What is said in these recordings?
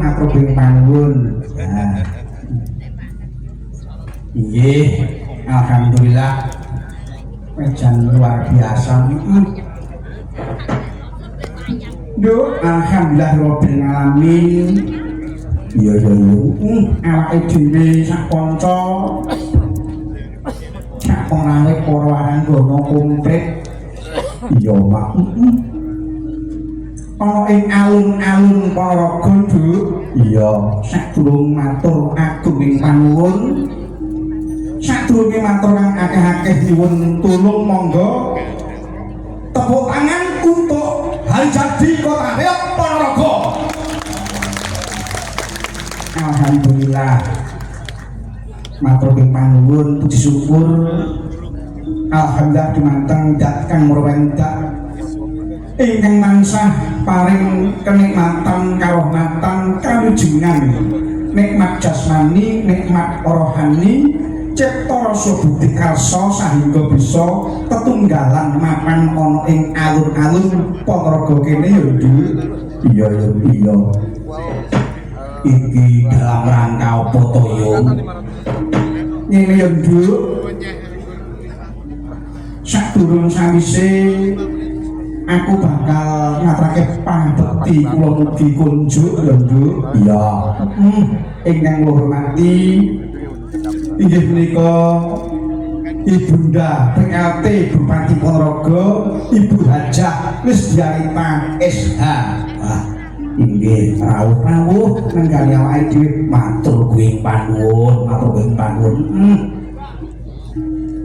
matur panuwun. Nggih, alhamdulillah pancen luar biasa. Duh, alhamdulillah rabbil alamin. Iya awake dhewe sak kanca sak pengawe para waranggana komplit. Iya, Mak. Ana ing alun-alun Ponorogo, iya, sadurung matur agunging panuwun, sadurunge matur kang akeh-akeh nyuwun tulung, monggo tepuk tangan untuk Haljadi Kota Riok Ponorogo. Alhamdulillah matur ing panuwun, puji syukur alhamdulillah dumanteng dat kang murwendak ingkang tansah paring kenikmatan karohmatan kawijinan nikmat jasmani nikmat rohani cipta rasa budi karsa sahingga bisa tetunggalan mapan ana ing alun-alun Ponorogo kene ya iya iki dalam rangka apa to yo ngene ya Nduk sadurung sawise aku bakal ngatrake pambekti kula mugi kunjuk lho Nduk. Iya. Ingkang kula hormati inggih menika Ibunda PLT Bupati Ponorogo Ibu Hajah Lisdiarita SH. Wah, inggih rawuh-rawuh nenggali awake dhewe matur kuwi panuwun,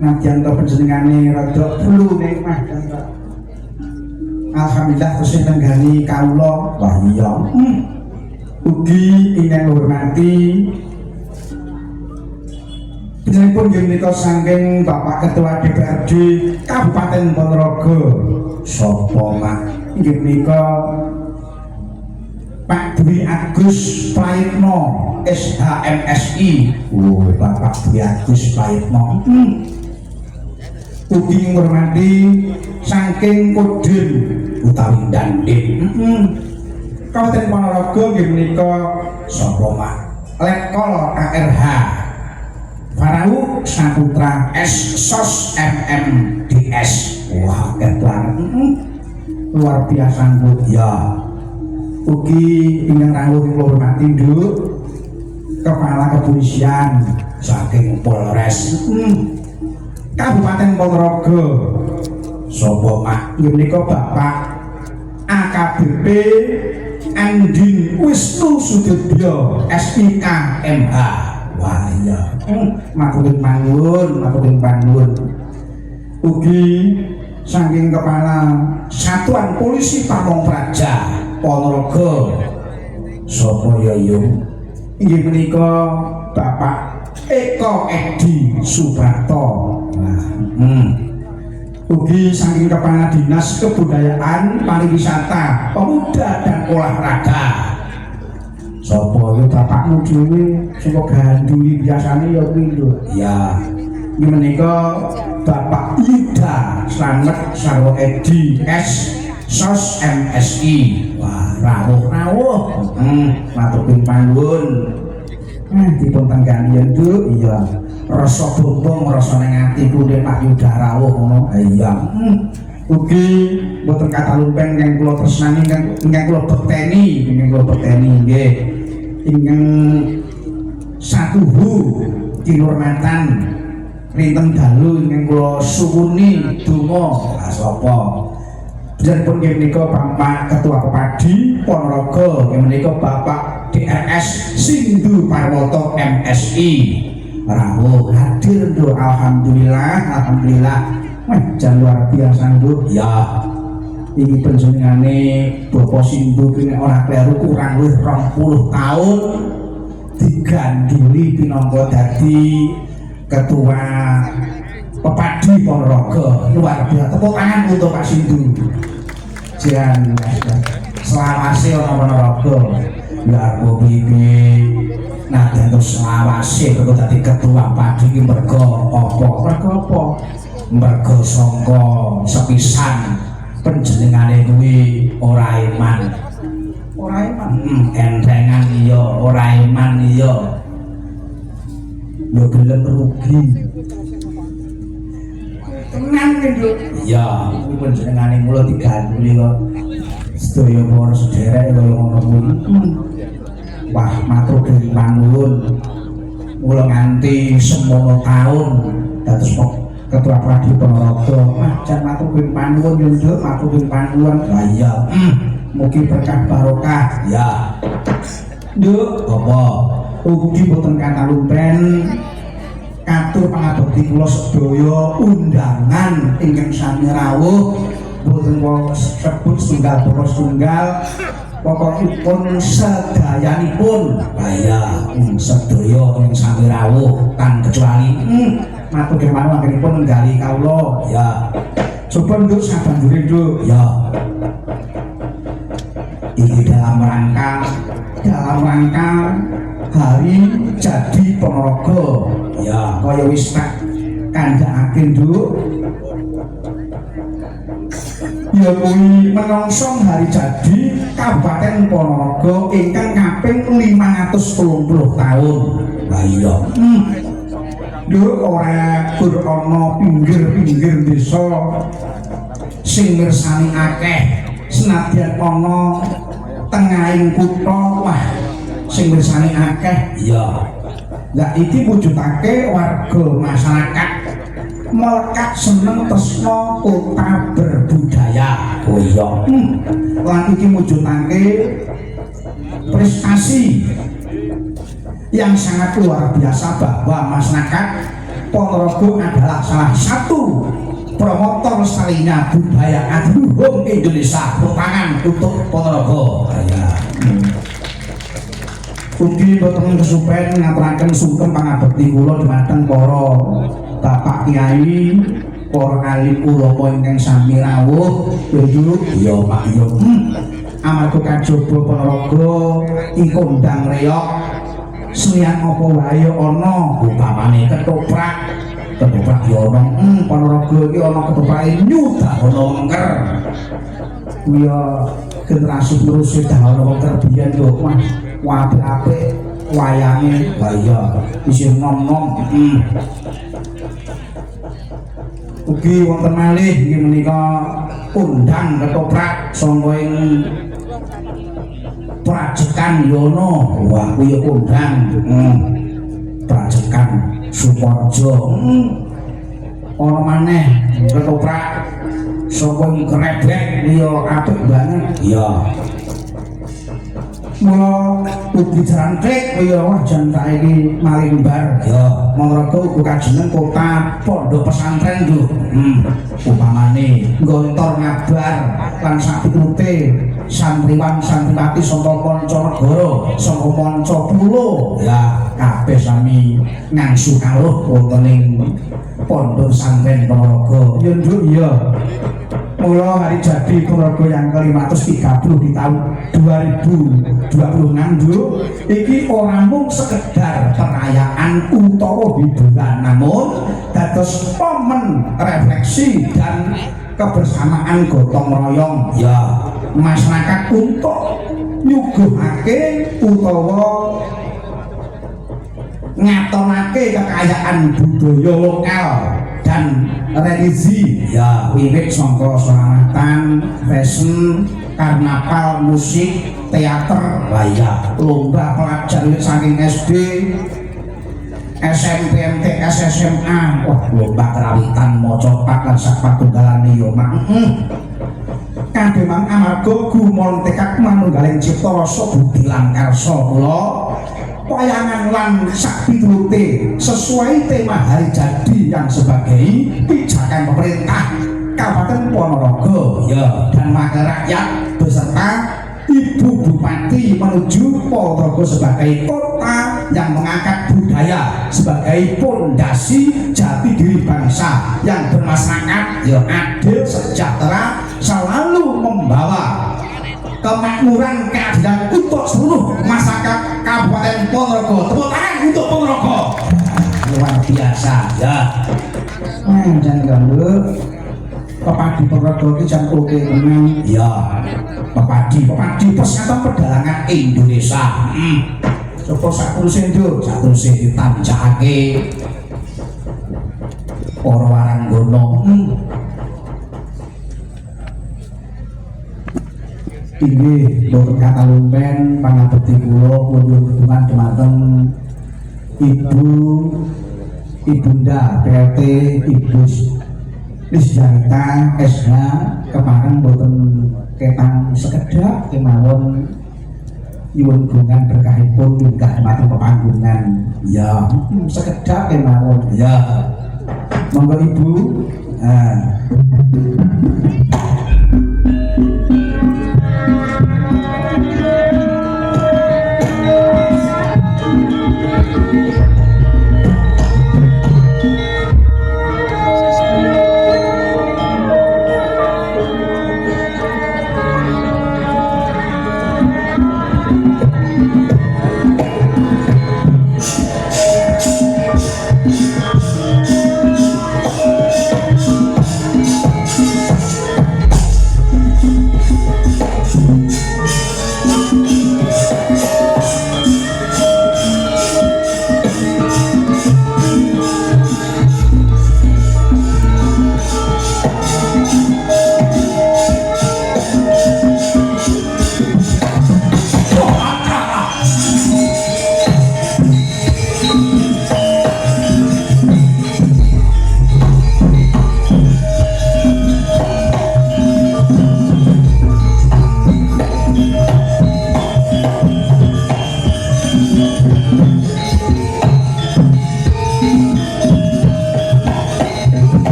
Nadyan to panjenengane rada flu ning Mas. Alhamdulillah terus nenggani kawula. Wah iya. Ugi ingkang hormati panjenenganipun nggih menika saking Bapak Ketua DPRD Kabupaten Ponorogo. Sapa Mak? Inggih menika Pak Dwi Agus Praitno SHMSI. Oh, Bapak Dwi Agus Praitno. Ugi ngurmati saking Kodim utawi Dandim Kabupaten Ponorogo nggih menika sapa Mak? Letkol KRH Farau Saputra SSOS MMDS. Wah, banget. Luar biasa Nduk. Ya. Ugi ingkang rawuh kula hormati Nduk Kepala Kepolisian saking Polres Kabupaten Ponorogo. Sapa Mak? Inggih menika Bapak AKBP Andin Wisnu Sudibyo SIK MH. Wah iya. Matur panuwun. Ugi saking Kepala Satuan Polisi Pamong Praja Ponorogo. Sapa ya yung? Inggih menika Bapak Eko Edi Subrata. Ugi saking Kepala Dinas Kebudayaan Pariwisata Pemuda dan Olahraga. Sapa ya bapakmu dhewe sing ganduli biasane ya kuwi lho. Ya. Iki menika Bapak Ida Slamet Sarwo Edi S SOS MSI. Wah, rawuh. Matur panuwun. Dipun tenggani ya Nduk. Iya. Rasa bombong rasa ning atiku nek Pak Yuda rawuh ngono. Iya. Ugi mboten katalumpen ingkang kula tresnani ingkang kula bekteni nggih. Ingkang satuhu kinurmatan rinten dalu ingkang kula suwuni donga. Sapa? Panjenenganipun nggih menika Bapak Ketua Pepadi Ponorogo, nggih menika Bapak DRS Sindu Parwoto MSI. Rawuh hadir Nduk. Alhamdulillah jan luar biasa Nduk. Ya ini panjenengane Bapak Sindu kene ora kleru kurang luwih 20 tahun diganduli pinangka dadi Ketua Pepadi Ponorogo. Luar biasa. Tepuk tangan untuk Pak Sindu. Jangan selawase ana Ponorogo. Ya piye Nah terus selawase mergo dadi ketua padi iki mergo apa? Mergo sangka sepisan panjenengane kuwi ora iman. Entengan iya, ora iman iya. Yo gelem rugi. Tenan lho. Iya, kuwi panjenengane mula diganduli kok. Sedaya para sederek kaya ngono kuwi. Wah, matur panuwun. Mula nganti semono taun dados ketua Pradi Ponorogo. Jan matur panuwun yo Nduk, matur panuwun. Lah iya. Mugi berkah barokah. Ya. Nduk, apa? Ugi boten kantalumpen katur pangabekti kula sedaya undangan ingkang sami rawuh boten kula sebut setunggal para setunggal pokokipun sedayanipun kaya sedaya ingkang sami rawuh tan kecuali matur kemawon anggenipun nggali kawula ya coba Nduk sabanjure Nduk ya ini dalam rangka hari jadi Ponorogo ya kaya wis tak kandhakake Nduk ya kuwi menyongsong hari jadi Kabupaten Ponorogo ingkang kaping 530 tahun. Lah iya Nduk ora gur ana pinggir-pinggir desa sing mirsani akeh senadyan ana tengahing kutha wah sing mirsani akeh iya. Lah iki wujudake warga masyarakat melekat seneng tresna kota berbudaya. Oh iya. Lan iki wujudake prestasi yang sangat luar biasa bahwa masyarakat Ponorogo adalah salah satu promotor lestarinya budaya adiluhung Indonesia. Tangan untuk Ponorogo. Ya. Ugi boten kesupen ngaturaken sungkem pangabekti kula dhumateng para Bapak Kiai, para alim ulama ingkang sami rawuh. Yo ya Pak yo. Amarga kajaba Ponorogo ing kondang reok senian apa wae ana upamane ketoprak yo ana Ponorogo iki ana ketoprake nyuda ana wengker. Kuwi generasi terus dah ana wengker biyen yo Mas. Apik wayange lah iya isih nom-nom. Ugi wonten malih inggih menika kondang ketoprak sangga ing Prajekan Yono. Wah kuwi kondang Prajekan Sukorejo. Ana maneh ketoprak sangga ing Krebek liya apik banget. Iya. Mula ugi jangkrik kaya wah jan saiki malimbar ya Ponorogo uga kajeneng kota pondok pesantren lho. Upamane nggontor ngabar lan sapitute santriwan santriwati saka Pancanegara saka Pancapulo ya kabeh sami ngangsu kawruh wonten ing pondok pesantren Ponorogo. Ya Nduk iya. Mula hari jadi Ponorogo yang ke-530 di tahun 2026 Nduk iki ora mung sekedar perayaan utawa hiburan namun dados momen refleksi dan kebersamaan gotong royong ya masyarakat untuk nyuguhake utawa ngatonake kekayaan budaya lokal dan religi ya wiwit sangka selamatan, fashion, karnaval, musik, teater, ya lomba pelajar saking SD, SMP, MTS, SMA, wah lomba kerawitan, mocopat lan sapatunggalane yo mak. Kabeh mang amarga gumon tekad manunggaling cipta rasa budi lan karsa kula wayangan lan sakpiturute sesuai tema hari jadi yang sebagai pijakan pemerintah Kabupaten Ponorogo ya dan wakil rakyat beserta Ibu Bupati menuju Ponorogo sebagai kota yang mengangkat budaya sebagai pondasi jati diri bangsa yang bermasyarakat ya adil sejahtera selalu membawa kemakmuran keadilan untuk seluruh masyarakat Kabupaten Ponorogo. Tepuk tangan untuk Ponorogo. Luar biasa ya. Jangan ganggu. Pepadi Ponorogo iki jan oke menang. Ya. Pepadi Persatuan Pedalangan Indonesia. Coba sak terusé ditanjakake. Para waranggono. Inggih boten kata lumpen pangabekti kula nyuwun dukungan dhumateng Ibunda PLT Ibu Lisjarita SH kemarin boten ketang sekedhap kemawon nyuwun dukungan berkahipun minggah dhumateng pepanggungan ya sekedhap kemawon ya monggo Ibu.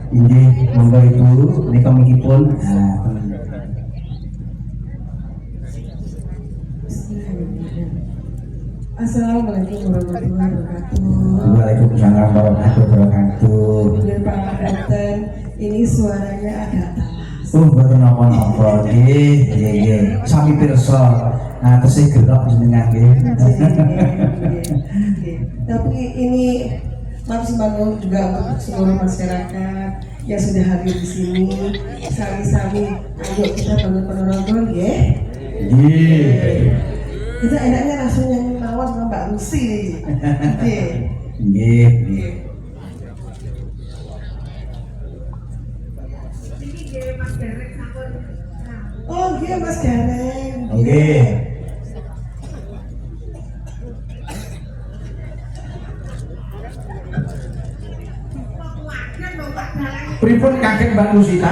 Ini monggo Ibu, ini komikipun. Assalamualaikum warahmatullahi wabarakatuh. Waalaikumsalam warahmatullahi wabarakatuh. Ini suaranya agak talas. Mboten napa-napa nggih. Sami pirsa. Nah, tesih gerak jenengan nggih. Tapi ini maksud juga untuk seluruh masyarakat yang sudah hadir di sini. Sami-sami ayo kita bangun Ponorogo nggih. Nggih. Kita enaknya langsung nyanyi mawon sama Mbak Lucy. Nggih. Nggih. Oh nggih Mas Gareng. Nggih. Pripun kaget Mbak Lusita?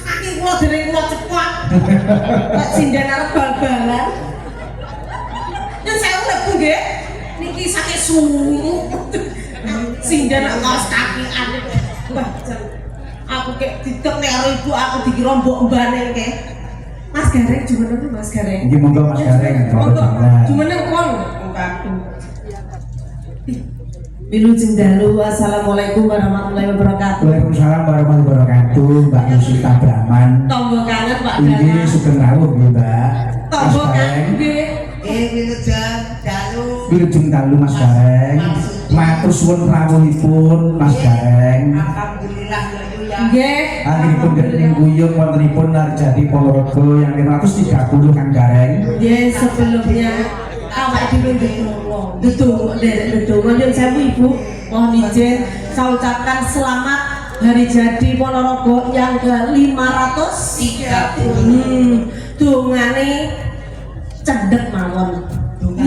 Saking kula dereng kula cepat. Pak Sindan arep bal-balan. Yen saya lebu nggih. Niki saking suwu. Sindan kaos kaki ane. Mbah jan. Aku kek ditek nek karo ibu aku dikira mbok mbane kek. Mas Gareng jumeneng Mas Gareng. Nggih monggo Mas Gareng. Jumeneng kon kakku. Wilujeng dalu. Assalamualaikum warahmatullahi wabarakatuh. Waalaikumsalam warahmatullahi wabarakatuh. Mbak Lusita Brahman. Tombo kangen Pak Ini Dalang. sugeng rawuh nggih Mbak. Tombo kangen nggih. Wilujeng dalu. Wilujeng dalu Mas Gareng. Matur suwun rawuhipun Mas Gareng. Alhamdulillah ya. Nggih. Akhiripun dening guyung wontenipun Narjati Ponorogo yang 530 Kang Gareng. Nggih sebelumnya awak dhewe ndedonga nyuwun sewu Ibu. Mohon izin saya ucapkan selamat hari jadi Ponorogo yang ke-530. Dongane cendek mawon.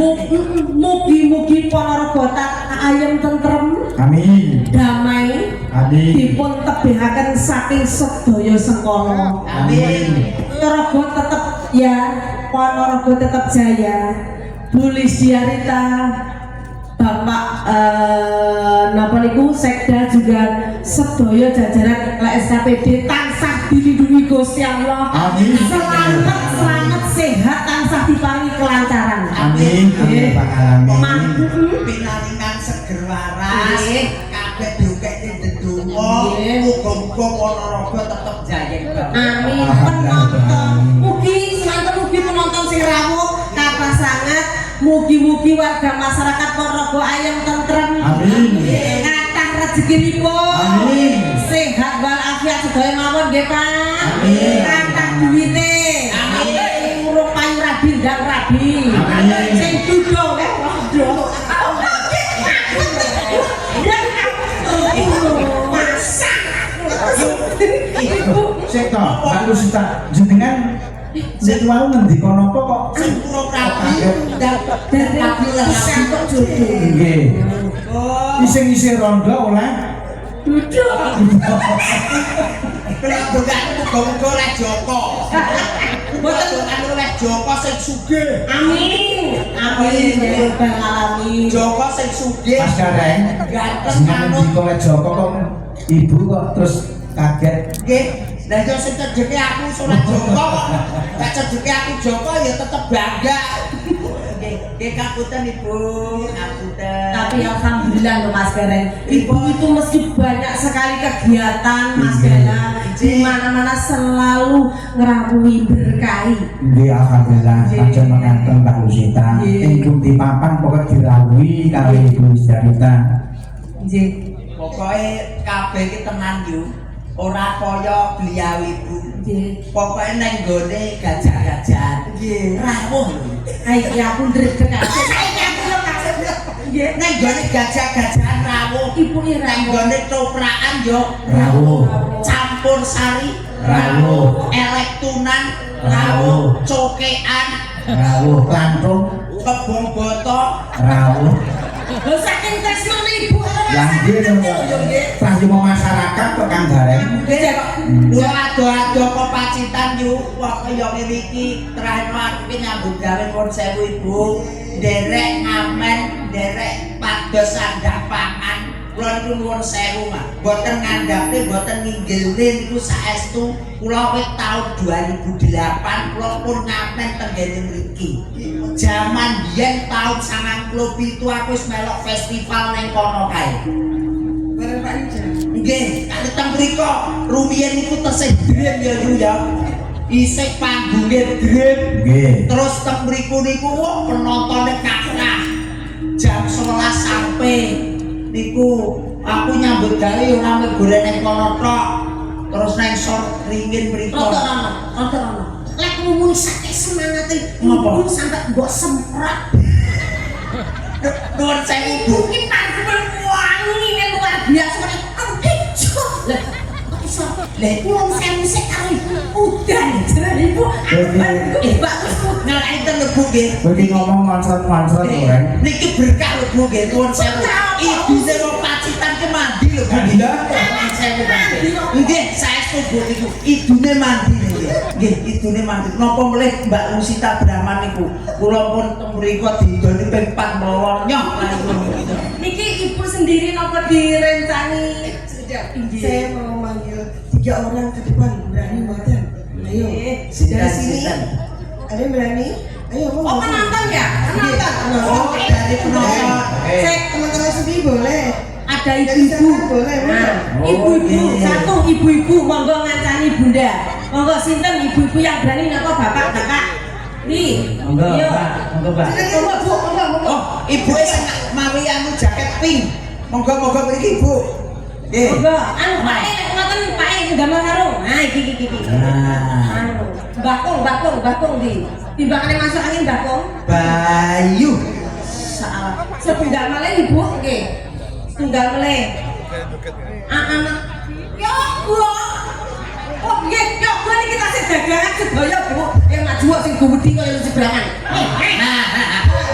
Mugi-mugi para regota ayam tentrem, Amin. damai, Amin. dipun tebihaken saking sedaya sengkala. Amin. Ponorogo tetep ya, Ponorogo tetep jaya. Bu Lisdiarita, Bapak napa niku Sekda juga sedaya jajaran SKPD tansah dilindungi Gusti Allah. Amin. Selamat sehat tansah diparingi kelancaran. Amin. Amin. Pak Alamin. Pinaringan seger waras. Kabeh dukek ning dedonga. Muga-muga Ponorogo tetep jaya. Amin. Penonton, mugi semanten mugi penonton sing rawuh kathah sanget. Mugi-mugi warga masyarakat Ponorogo ayam tentrem. Amin. Kathah rezekinipun. Amin. Sehat walafiat sedaya mawon nggih, Pak. Amin. Kathah duwite. Amin. Urung payu rabi ndang rabi. Amin. Sing dudo waduh. Masak. Sik to, Mbak Lusita, jenengan sik wau ngendika napa kok? Sing kurang rapi dan rapi lah kok jodoh. Nggih. Oh, Ising-ising rondo oleh Duduk. pelanggan muga-muga oleh Joko. Boten oleh Joko sing sugih. Amin. Amin. Bang Alamin. Joko sing sugih. Mas Gareng. Ganteng Jenengan manut. ngendika oleh Joko kok ibu kok terus kaget. Nggih, lah yo sing cedheke aku salat Joko. Gak cedheke aku Joko ya tetep bangga. Nggih, kapunten Ibu, kapunten. Tapi alhamdulillah loh Mas Gareng, ibu itu meski banyak sekali kegiatan Mas Gareng, di mana-mana selalu ngerawui berkahi. Nggih alhamdulillah Nggih. pancen menganten Mbak Lusita. Nggih. Ing di papan pokok dirawuhi karo Ibu Lisdiarita. Nggih. Pokoke kabeh iki tenan yo. Ora kaya beliau Ibu. Nggih. Pokoke nang gone gajah-gajahan. Nggih, rawuh lho. Iki aku ndredeg aja. Saiki aku yo kasih. Nggih. Nang gone gajah-gajahan rawuh. Ibu iki Nang rawuh. gone toprakan yo Rawuh. campur sari Rawuh. elektunan Rawuh. cokean Rawuh lantung, kebong boto rawuh. Lho saking tresnane ibu. Lah nggih to, Prasimo masyarakat kok Kang Gareng. nggih kok kula ado-ado kok pacitan yo kok kaya ngene iki terakhir aku ki nyambut gawe pun 1000 Ibu nderek ngamen nderek pados sandang pangan kula niku nuwun 1000 Mas mboten ngandhape mboten nginggilne niku saestu kula wit taun 2008 kula pun ngamen teng ngene mriki jaman biyen taun 97 aku wis melok festival ning kono kae bareng Pak Ija nggih kali teng mriko rumiyin niku tesih dream ya Yu ya isih panggunge dream Nggih. terus teng mriku niku wah penontonnya kathah jam 11 sampai niku aku nyambut gawe ora mek goreng ning kono tok terus nang sor ringin mriko Rono. Lek ngomong sakit semangate Ngapa? ibu sampai mbok semprot. nuwun sewu Bu Ibu ki parfum wangi luar biasa. Lah, kok iso? Lah, wong sewu sik karo ibu udan jenenge ibu. Mbak wis nah enten lho Bu nggih Kowe iki ngomong monsret-monsret Gareng. niki berkah lho Bu nggih nuwun sewu ibune wong pacitan ki mandi lho Bu Mandi lah. nuwun sewu nggih saestu Bu niku idune mandi nggih nggih idune mandi napa melih Mbak Lusita Brahman niku kula pun teng mriku didoni ping 4 mlawon nyoh niki ibu sendiri napa direncani? Saya mau manggil 3 orang ke depan, berani mboten? Ayo, Sinten, dari sini. sinten? Ada yang berani? Ayo, Oh mau penonton ya? Penonton. Oh, dari penonton. Saya teman-teman sedih boleh. ada Dari ibu-ibu. sana boleh, Nah, Oh, ibu-ibu iya. satu ibu-ibu monggo ngancani bunda. Monggo sinten ibu-ibu yang berani napa bapak-bapak? Nih, Monggo, iya. Pak. Monggo, Pak. Monggo Bu, monggo. Oh, ibuke sing mawi anu jaket pink. Monggo-monggo mriki Bu. Nggih. Monggo, anu Pak ngoten Pak gambar sarung. Nah, iki. Nah. Anu, bakung di. Timbangane masuk angin bakung. Bayu. Salah. Setunggal malih Ibu nggih. Setunggal malih. Anak. Ya Allah. Oh nggih, ya Allah niki tasih dagangan sedaya Bu. Yang maju sing gumedhi kaya sebrangan. Nah,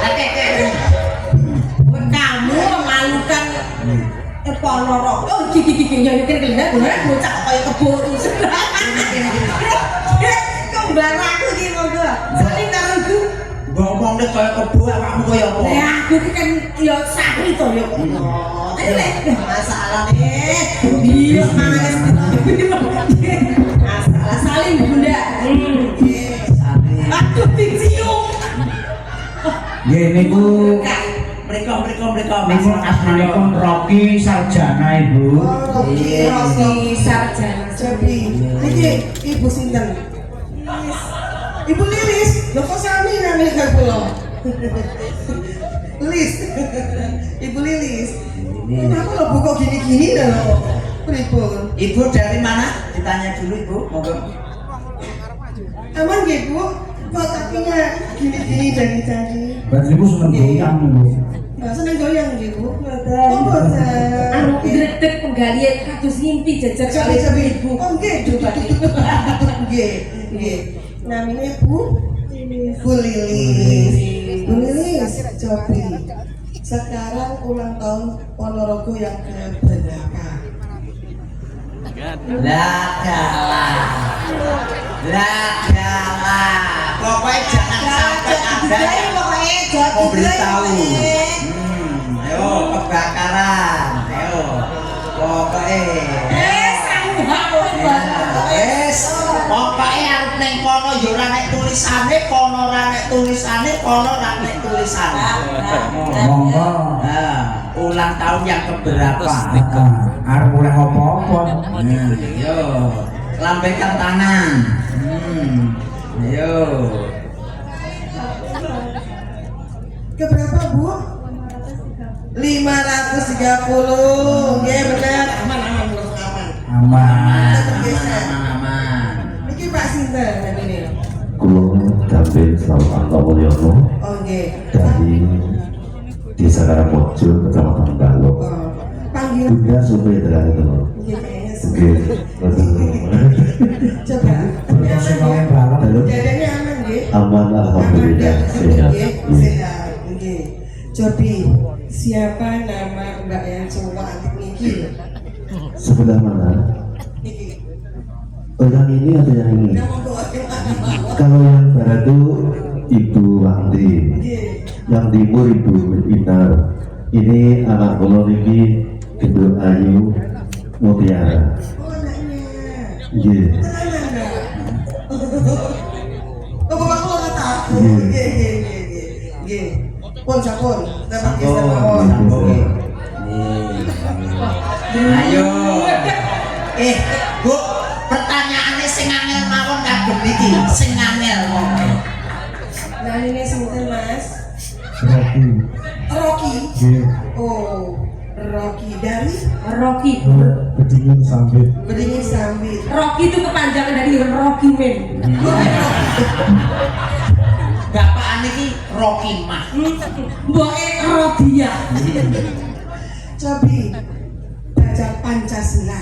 oke. Ponorogo. Oh, gigi ya iki kelihatan bocah kaya kebo terus. Kembar aku iki monggo. Saling karo iku. Ngomong nek kaya kebo awakmu kaya apa? Ya aku iki kan ya santri to ya kok. Masalahnya iya Mas. Masalah saling Bunda. Aku dicium. Nggih niku Mereka niku asmanipun Rocky Sarjana Ibu. Rocky Sarjana. Jadi, iki ibu sinten? Ibu Lilis. Lho kok sami namanya karo kula? Lilis. Ibu Lilis. Kenapa lo buka gini-gini lho? Pripun? Ibu dari mana? Ditanya dulu Ibu. Monggo. Aman nggih, Bu? Kok kakinya gini-gini dari tadi? Berarti niku seneng goyang niku. Mbak seneng goyang nggih, Bu? Oh, boten. Anu gredeg penggalian kados ngimpi jajar kali ibu. Oh, nggih, nggih, nggih. Namanya Bu Lilis. Bu Lilis, Cobi. Sekarang ulang tahun Ponorogo yang keberapa? Lah. Pokoknya jangan sampai ada yang memberitahu. Ayo kebakaran. Ayo. Pokoknya. Pokoknya harus neng kono yo ora nek tulisane, kono ora nek tulisane, kono ora nek tulisane. Monggo. Nah, ulang tahun yang keberapa? Arep oleh apa-apa. Yo, lambaikan tangan. Ayo. Keberapa, Bu? 530. Nggih, bener. Aman. Aman. Aman. Niki Pak sinten namine? Kulo Dampil Selamat Antawulyono Oh, nggih. dari Desa Karangmojo, Kecamatan Galo. Oh, panggil Bunda Supri Terang itu. nggih kayaknya. Oke, betul. Coba. Terus sing paling balap. Halo, Dadanya aman nggih? aman alhamdulillah sehat. Nggih, sehat. Nggih. Cobi, siapa nama Mbak yang cowok antik niki? Sebelah mana? Niki. Oh, yang ini atau yang ini? Nama bawa Kalau yang barat itu Ibu Wangdi, Nggih. yang timur Ibu Inar. Ini anak kulo niki Gendut Ayu Mutiara. Oh, anaknya. Iya. Tenanan enggak? Oh, bapak kula kata. Nggih. Nggih. Pun sampun. Dapat Sampun. Ayo. Bu, pertanyaannya sing angel mawon kagem iki, sing angel mawon. Nah, ini sinten Mas? Rocky. Rocky. Nggih. Oh, Rocky dari Rocky. Bedingin sambit. Bedingin Sambit. Rocky itu kepanjangan dari Rocky Man. Bapak niki Rocky Mah. Mboke Rodia. Cobi baca Pancasila.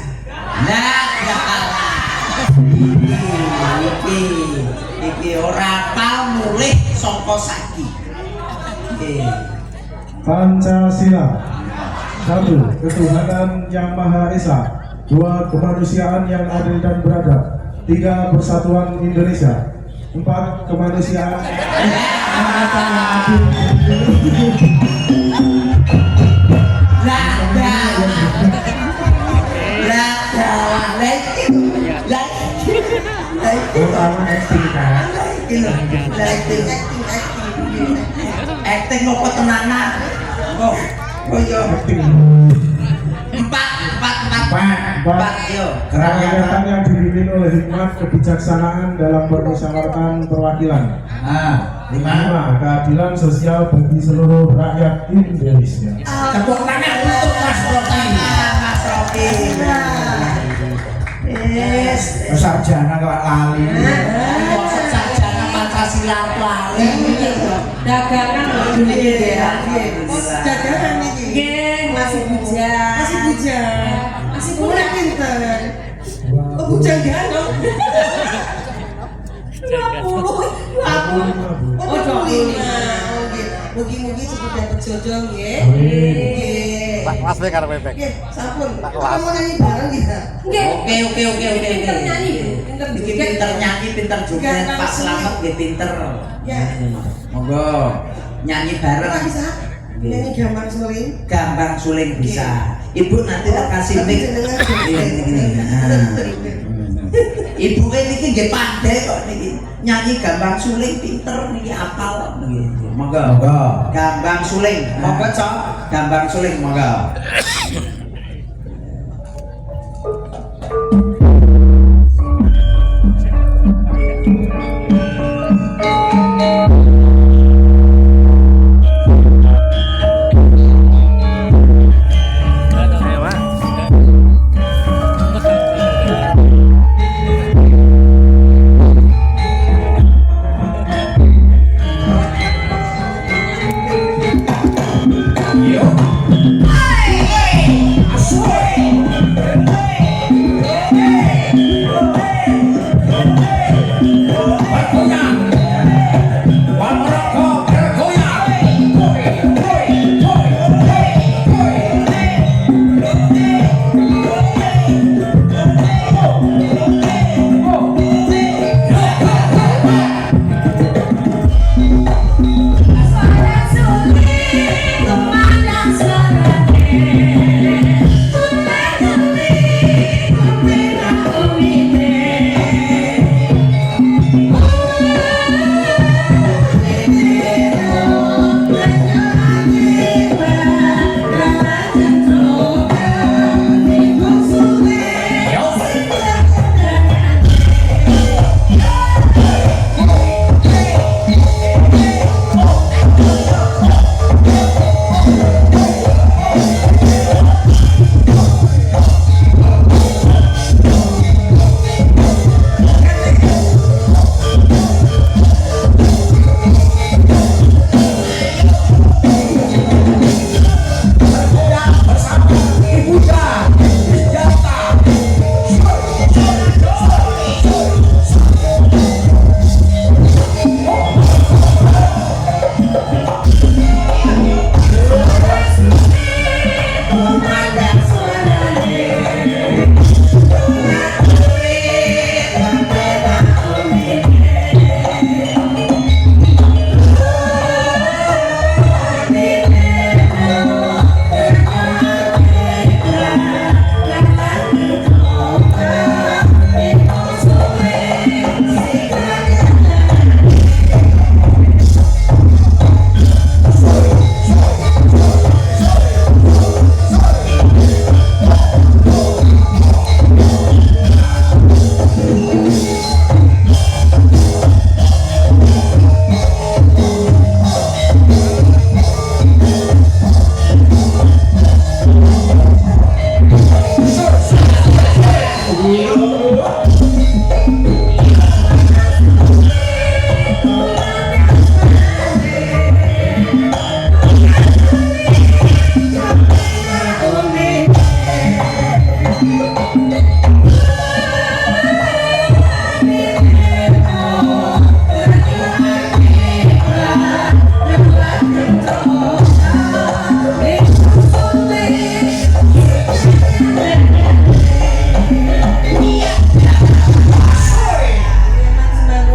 Lah, ya Allah. Iki ora tau mulih saka saiki. Pancasila. 1. Ketuhanan yang Maha Esa. 2. Kemanusiaan yang adil dan beradab. 3. Persatuan Indonesia. 4. Kemanusiaan Utama acting kan. Acting apa tenanan? Oh yo. Empat yo. kerakyatan yang dipimpin oleh hikmat kebijaksanaan dalam permusyawaratan perwakilan. Nah, 5. Keadilan sosial bagi seluruh rakyat Indonesia. tepuk tangan untuk Mas Rocky. Mas Rocky. Yes. Sarjana kok lali. Maksud sarjana Pancasila lali. Dagangan Dagangan niki. Nggih, masih bujang. Masih bujang. Masih Udah kurang. pinter. Oh, bujang gano. 20. Oh, 25. Oh, nggih. Mugi-mugi cepet dapet jodoh nggih. Amin. Tak kelas deh karo bebek. Nggih, sampun. Tak Kita kelas. mau nyanyi bareng kita. Nggih. Oke. Pinter nyanyi, Bu. Pinter Iki joget. pinter nyanyi, pinter joget, Ganteng Pak sulit. Slamet nggih pinter. Ya. Monggo nyanyi bareng. Ora bisa. Nyanyi gampang suling. Gampang suling bisa. Ibu nanti tak kasih Tapi mic. jenengan Ini. Ibu kan niki nggih pandai kok niki. Nyanyi gampang suling pinter niki apal niki. Monggo. Monggo. Gampang suling. Monggo, Cok. Gampang suling monggo.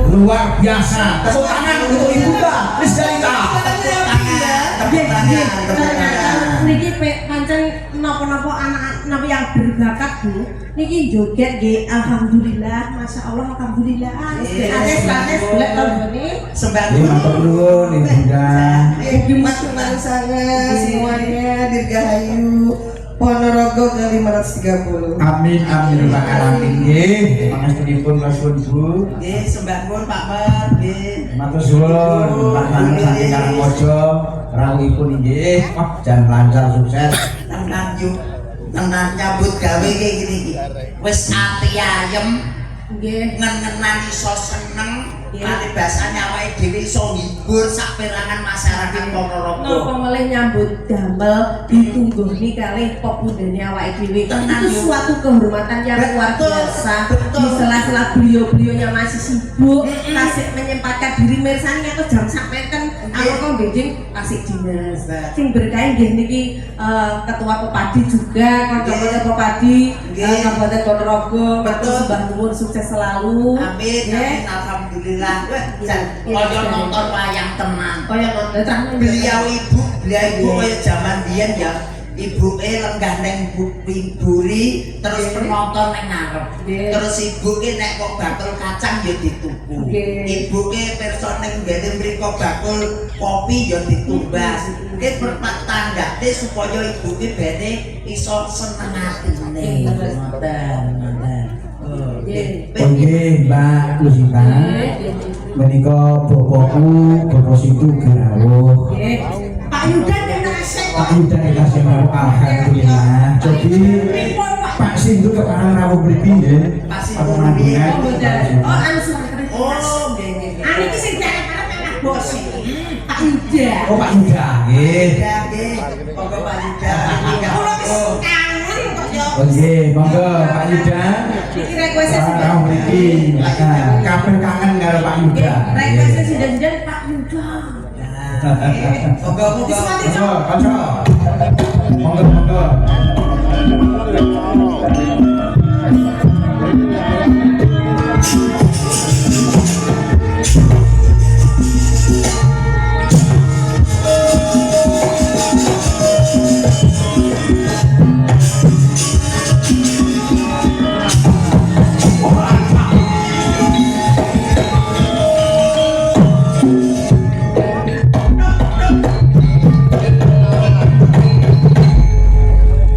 Luar biasa. Tepuk tangan untuk Ibunda Miss Dalita. Tepuk tangan. Niki pancen napa-napa anak yang berbakat, Bu. Niki joget nggih alhamdulillah, masyaallah alhamdulillah. Anes golek tanggane. Sembahku. Matur nuwun Ibunda. Mas sangat semuanya dirgahayu Ponorogo ke 530. Amin amin Pak alamin nggih. Pangestunipun masun Bu. Nggih, sembahku Pak Mer, nggih. Matur suwun Pak Nang saking Karangmojo rawuhipun nggih. Wah, jan lancar sukses. Tenan nyambut gawe kayak gini iki. Wis ati ayem, Nggih. ngen-ngenan iso seneng, kali basane awake dhewe iso ngibur saperangan masyarakat Ponorogo. Napa melih nyambut damel ditungguhi kali pepundhane awake dhewe. Tenang, Itu Bu. suatu kehormatan yang luar Betul, biasa. betul. Di sela-sela beliau-beliaunya masih sibuk, kasih menyempatkan diri mirsani atau jam sampai kan Aku kok bidding kasih dinas. Sing berkain nggih niki ketua Pepadi juga, kanca-kanca Pepadi, Kabupaten Ponorogo, matur sembah nuwun sukses selalu. Amin, amin, alhamdulillah. Kaya nonton wayang tenan. Kaya nonton Beliau ibu kaya zaman biyen ya. Ibuke lenggah ning buri, terus penonton ning ngarep. Terus ibuke nek kok bakul kacang ya dituku. Ibuke pirsa ning ngene mriko bakul kopi ya ditumbas. Nggih pertandake supaya ibuke bene iso seneng atine. Ngoten. Oke, Mbak Lusita. Menika bapakku, bapak situ gerawuh. Pak Yudan yang nasib. Pak Yudan dikasih rawuh alhamdulillah. Jadi Pak Sindu keparang rawuh mriki nggih. Pak Sindu Aku nandingan. Oh, anu suara Oh, nggih. anu iki sing karep-karep anak bos iki. Pak Yudan. Oh, Pak Yudan nggih. Nggih. Monggo Pak Yuda. Kulo wis kangen kok yo. Oh nggih, monggo Pak Yudan. Iki request Rawuh mriki. Kabeh kangen karo Pak Yudan. request sidan-sidan Pak Yudan. Monggo. Monggo, kanca. Monggo.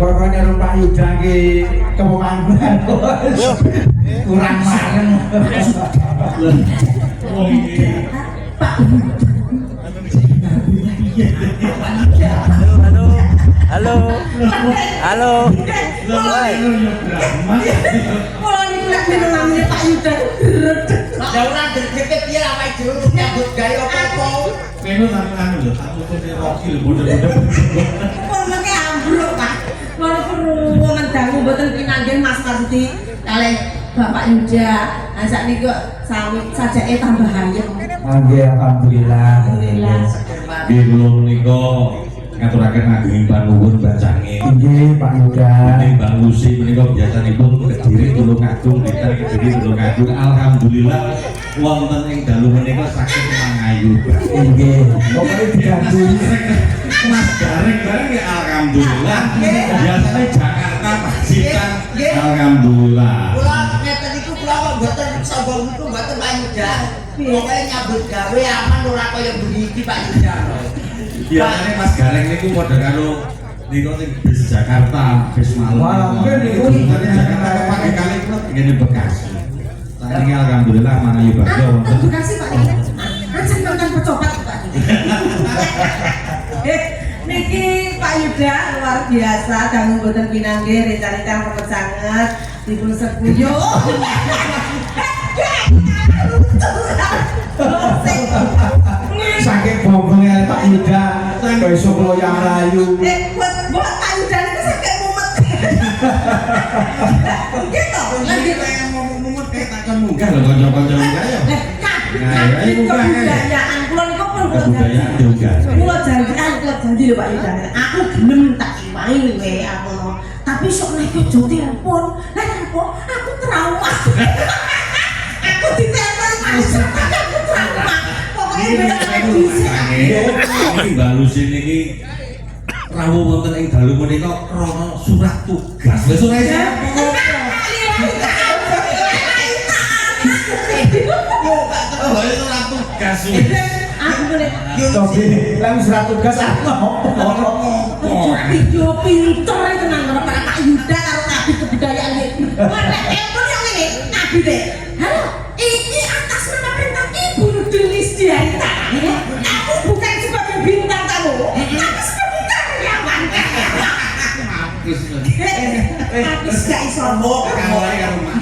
Pokoknya Pak Yudan ki kepemanggunan kurang marem. Halo. Kulo niku lek namanya Pak Yudan geret. Ya ora dhewe piye awake dhewe nyambut gawe apa-apa. Menu anu lho, tak tutune Rocky lho model-model. Kulo ki ambruk, Pak. Kulo ruwungan dangu mboten pinanggih Mas Mardi kalih Bapak Yuda. Lah sakniki kok sami sajake tambah ayem. Nggih alhamdulillah. Alhamdulillah. Nggih kula menika ngaturaken ageng panuwun bacange. Nggih Pak Yudan. Ini Mbak Lucy menika biasanipun Kediri Tulungagung, kita Kediri Tulungagung. Alhamdulillah wonten ing dalu menika saged mangayu. Nggih. Pokoke digandung. Mas bareng-bareng ya alhamdulillah. Biasanya Jakarta Pacitan. Alhamdulillah. Kula ngeten niku kula kok mboten sombong niku mboten Pak Yuda. Pokoke nyambut gawe aman ora kaya beniki Pak Yuda. Biasanya Mas Gareng niku padha karo niku sing bis Jakarta, bis Malang. Wah, mungkin niku dari Jakarta ke pagi kali kula ngene Bekasi. Saiki alhamdulillah mangayu bagyo wonten. Terima kasih Pak. Ajeng nonton percopat Pak. Niki Pak Yuda luar biasa dangu mboten pinanggih rencana repot sanget dipun sepuyo. Saking bombongnya Pak Yudan, besok loyang rayu. Buat Pak Yuda itu sakit mumet. Gitu. Lagi Kayak ngomong-ngomong kayak takkan munggah lho kanca-kanca munggah ya. kebudayaan kula niku pun Kebudayaan juga. kula janji lho Pak Yuda. Aku gelem tak iwahi kowe aku. Tapi sok nek aja telepon. Lah apa? Aku trauma. Aku ditelepon langsung aku trauma. Pokoknya beda bisa. Iki Mbak Lucy niki rawuh wonten ing dalu menika krana surat tugas. Lha surat Oh, itu surat tugas. Aku boleh Tapi lagi surat tugas apa? video pinter itu nang Pak Yuda karo Nabi kebudayaan iki. Mana empon yang ini Nabi deh. Halo, ini atas nama perintah Ibu Nudelis Dianta. Aku bukan sebagai bintang tamu, tapi sebagai karyawan. Agus. Agus gak iso Kalah karo Mak.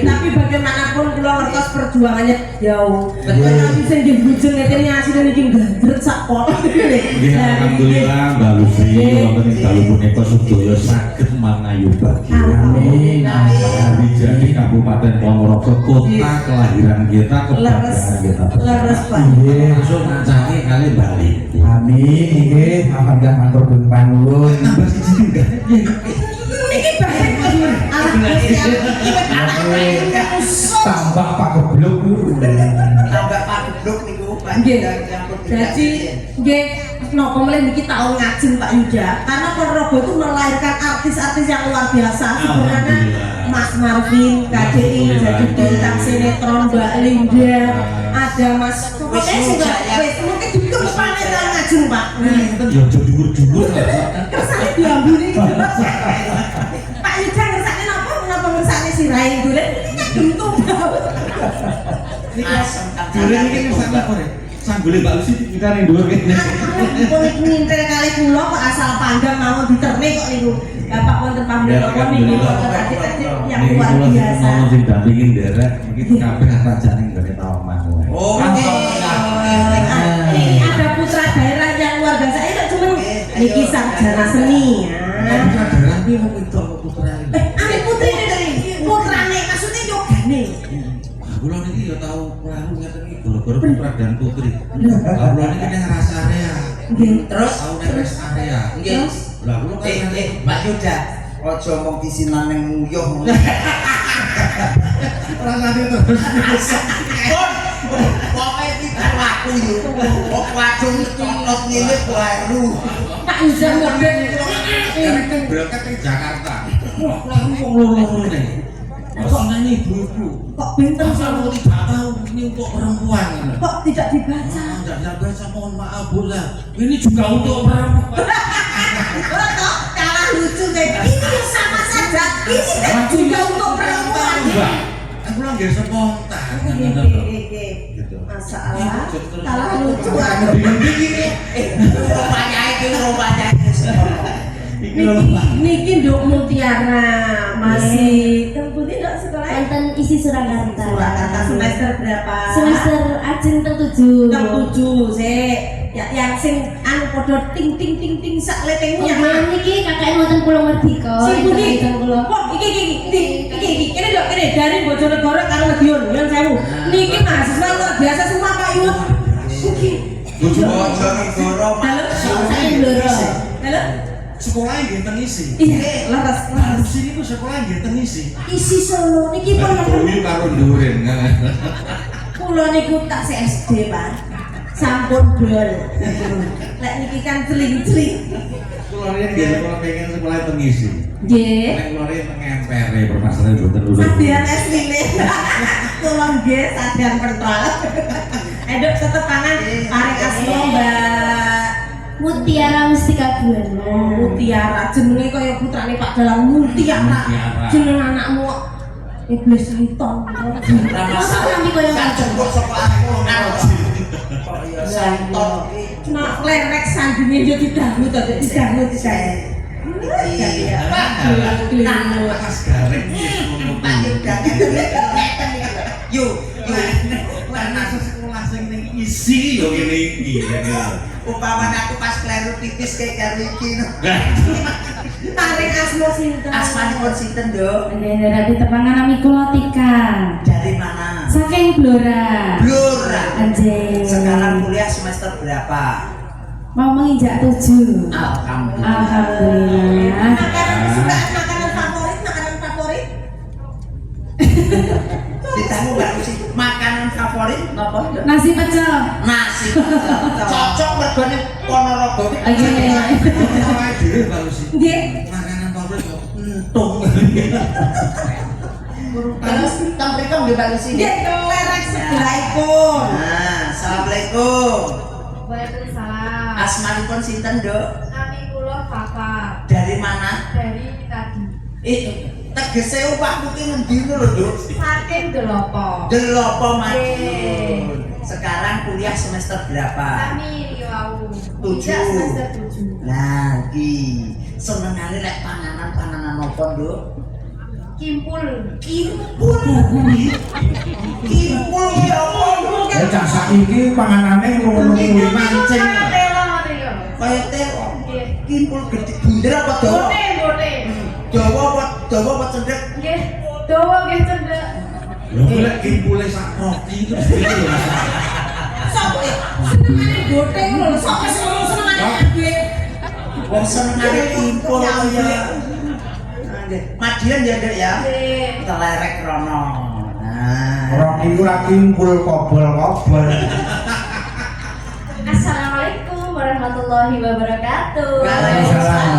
Tapi bagaimanapun kula ngertos perjuangannya jauh. Betul. Tapi sing jembujeng ngene asline iki gandret sak pot. Nggih, alhamdulillah Mbak Lucy wonten ing dalu punika sedaya saged mangayubagi. Amin. Hari jadi Kabupaten Ponorogo kota kelahiran kita, kebanggaan kita. Leres Pak. Nggih. Langsung ngancani kali balik. Amin nggih, alhamdulillah matur nuwun. Nambah siji juga. Iki bahaya Tambah Pak Geblok niku. tambah Pak Geblok niku Pak. Nggih. Jadi nggih napa meneh niki tahun ngajeng Pak Yuda. Karena Ponorogo itu melahirkan artis-artis yang luar biasa. Sebenarnya Mas Marvin, KDI jadi bintang sinetron, Mbak Linda, ada Mas pokoknya sudah mungkin juga kepanen tahun ngajeng Pak. Ya aja dhuwur-dhuwur. Kersane diambuni gitu. Pak Yuda ngersane napa ngersane sirahe duren iki gentung banget. Asem Duren iki ngersane apa ya? Sanggule Mbak Lucy kita ning dhuwur kene. Pun ngintel kali kula kok asal panggang mawon diterne kok niku. Bapak wonten pamrentah niku wonten adik-adik yang luar biasa. Mau didampingi nderek iki kabeh rajane nggone tawaman. Oh, Ini ada putra daerah yang luar biasa. Ini cuma niki sarjana seni. Daerah iki wong itu putra ini. Ame putri dari putrane maksudnya yogane. Kula niki ya tau prahu ngeten iki gara-gara putra dan putri. Lah kula niki ning rasa area. terus Tau ning rest area. nggih. Lah kula kan Pak Yuda, aja ngomong disinan ning nguyuh. rasane terus. Pokoke iki aku yo. Kok wadon cotot ngene baru. Pak Yuda ngombe. Berangkat ke Jakarta. Wah, lalu wong loro nih. Maksudnya ibu-ibu. Kok benten sih? Kalau tidak tahu ini untuk perempuan. Kok tidak dibaca? Tidak baca, mohon maaf Bu lah. Ini juga untuk perempuan. Kok kalah lucu kayak ini sama saja. Ini kan juga untuk perempuan. Aku lagi spontan. Gitu. Masalah kalah lucu. Kamu bingung Rupanya iki rupanya. Niki Nduk Mutiara masih temputi nduk sekolah. Wonten isi Surakarta. Surakarta semester berapa? Semester ajeng teng 7. Teng 7 sik. Ya yang sing anu padha ting ting ting ting sak letengmu ya. Oh, niki kakek wonten Pulau Merdeka. Sing pundi? Teng Pulau. Kok iki kene lho kene dari Bojonegoro karo Madiun Yon Sewu. Niki mahasiswa luar biasa semua Pak Yud. Iki. Bojonegoro Halo. Saya Blora. Halo. sekolah yang tengisi. Iya, laras. Harus sini ku sekolah yang tengisi. Isi Solo niki pun Kuwi karo nduren. kula niku tak SD, Pak. Sampun bol. Lek niki kan celing-celing. Kulo riyen nggih kula pengen sekolah tengisi. Nggih. Nek kulo riyen ngempere permasalahan boten lulus. Sadian es lile. Kula nggih sadian pentol. Edok tetepangan paring asma Mbak Mutiara Mustika Buana. Mutiara jenenge kaya putrane Pak Dalang Mutiara. Jeneng anakmu Iblis Syaiton. Masa kami koyo Jemput sekolahku kaya santon iki. Nah, lerek sandinge yo didanggu to, didanggu. Iya. Pas gareng Pak Yuda ngeten iki. Yuk. Karena sekolah sing ning isi yo ngene iki. Umpamane aku pas kleru tipis kayak karo iki. Paring asma sinten? Asmanipun sinten, Nduk? Nggih, dari tepangan nami kula Tika. Dari mana? Saking Blora. Blora. Anjing. Sekarang kuliah semester berapa? Mau menginjak 7. Alhamdulillah. Alhamdulillah. Makanan kesukaan, makanan favorit. Ditanya Mbak Lucy, makanan favorit apa? Nasi pecel. Nasi pecel. Cocok mergone Ponorogo. Oke. Awake dhewe Mbak Lucy. Nggih. Makanan favorit kok entung. Terus teng mriko nggih Mbak Lucy. Nggih, lerek sebelahipun. Nah, assalamualaikum. Waalaikumsalam. Asmanipun sinten, Nduk? Nami kula Papa Dari mana? dari tadi. Tadi tegese upahmu ki ngendi lho, Nduk? Saking Delopo. Delopo Madiun. Sekarang kuliah semester berapa? Kami riwau. 7. Tidak semester 7. Nah, iki senengane lek panganan-panganan apa, Nduk? Kimpul. Kimpul kuwi. Kimpul ki apa, Nduk? Ya cak saiki panganane ngono kuwi mancing. Kaya telo. Nggih. Kimpul gede bunder apa dawa? Bote, bote. Dawa apa cendek? Nggih. Dawa nggih cendek. Lho lek kimpule sak roti itu piye lho. Sopo ya? Senengane gote lho, sopo sing ngomong senengane ambek. Wong senengane kimpul kaya. Madiun ya, Nduk ya. Nggih. Telerek rono. Nah. Orang iku ra kimpul kobol-kobol. Assalamualaikum warahmatullahi wabarakatuh. Waalaikumsalam.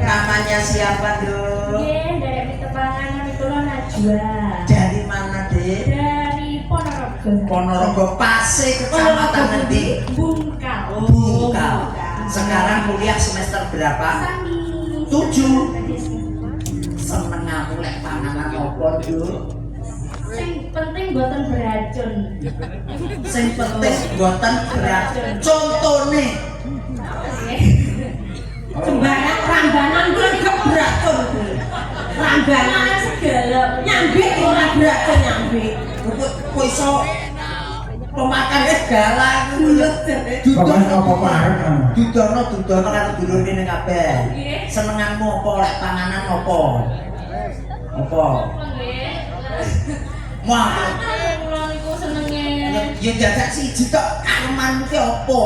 Namanya siapa, Nduk? Nggih, dari Pitepangan kami kula Najwa. Dari mana, Dek? Dari Ponorogo. Ponorogo Pase, kecamatan ngendi? Bungkal. Bungkal. Sekarang kuliah semester berapa? Sami. 7. Seneng aku lek panganan apa, Nduk? Sing penting boten beracun. Sing penting boten beracun. Contone Sembarang rambanan kuwi kok beracun kuwi. Rambanan segala. nyambik ora beracun nyambik. kok iso pemakan segala Bulet jane. Pokoknya apa-apa arep. Dudono karo dulure ning kabeh. Nggih. Senenganmu apa lek panganan apa? Apa? Nggih. Wah, Kula niku senenge. ya jajak siji tok karemanmu ki apa?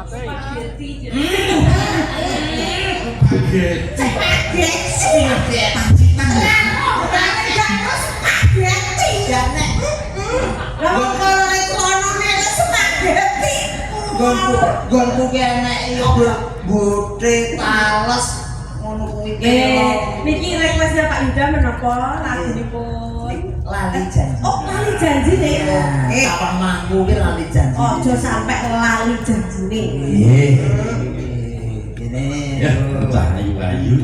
Spaghetti. Spaghetti. Gonku ki enek yo bote tales ngono kuwi Niki requestnya Pak Yuda menapa lagunipun? lali janji. Oh, lali janji nih. Kapan mangku ki lali janji. Ojo sampai lali janjine. Nggih. Ini Ya, ayu-ayu.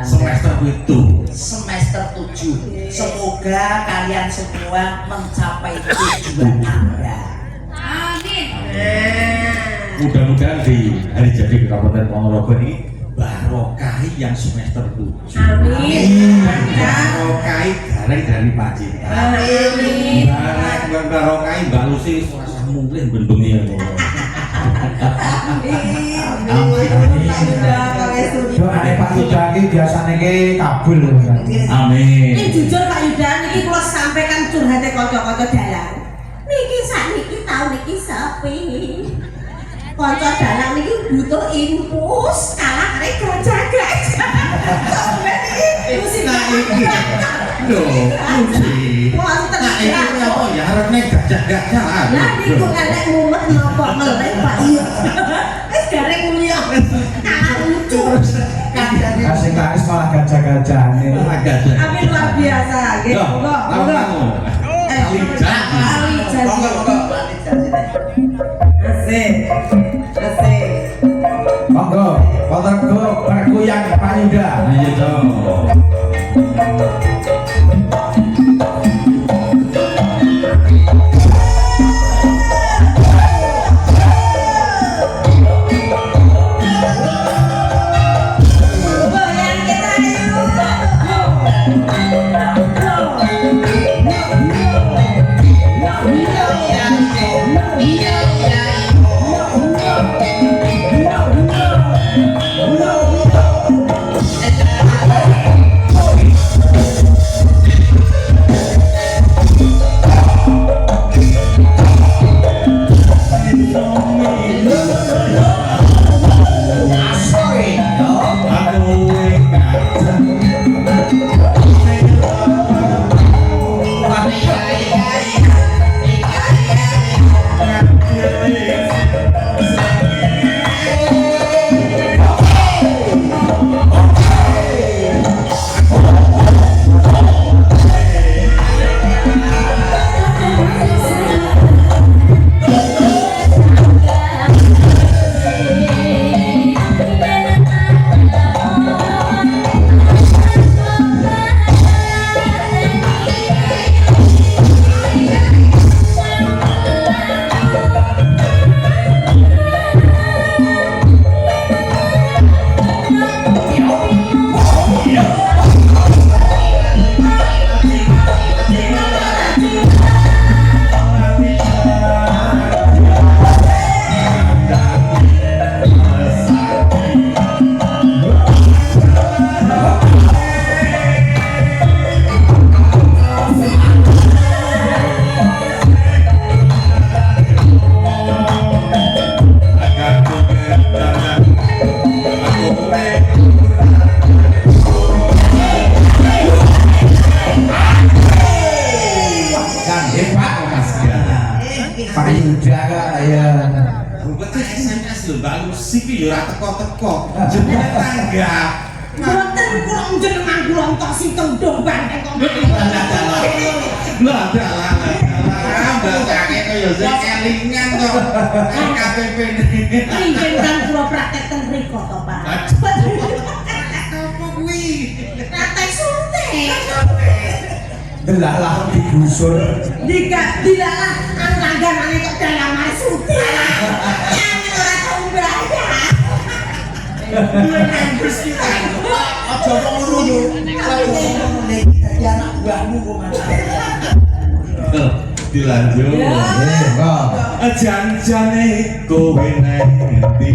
Semester 7. semester 7. Semoga kalian semua mencapai tujuan Anda. Amin. Mudah-mudahan di hari jadi Kabupaten Ponorogo ini barokahi yang semester 7. Amin. Barokahi gareng dari Pak Cinta. Amin. Barokahi Mbak Lucy serasa mungkin bentuknya ya. Doane Pak Yuda iki biasane ki kabul. Amin. Ini jujur Pak Yuda, niki kula sampaikan curhate kanca-kanca dalang. Niki sakniki tau niki sepi. Kanca dalang niki butuh infus kalah kare gajah-gajah. Sampai niki musim Loh, Lucy. wonten Nah, ini apa ya harap nek gajah-gajah. Lah niku elek mumet napa melek Pak Iya. Wis garek kuliah. Lucu. Kasih karis malah gajah-gajane. Gajah. Amin luar biasa. Nggih, monggo, monggo. Kali janji. Kali janji. Monggo lali janji. Asik. Asik. Monggo, Ponorogo perkuyang Pak Yuda. Ayo dong. Goyang kita yuk. lho Mbak Lucy ki yo ora teko-teko. Jenenge tanggap. Mboten kula njenengan kula entosi tendung banteng kok. Lah dalah. Mbak kake kaya sing kelingan to. KTP. Rinjen kan kula praktek ten mriko to, Pak. Apa kuwi? Praktek suntik. Delalah digusur. Jika dilalah anu langganane kok dalam suntik. Yang ora tau bayar. Terus kita aja ngono yo. Kalau ngono nek dadi anak buahmu kok masalah. Dilanjut. Kok. Janjane kowe nang ngendi?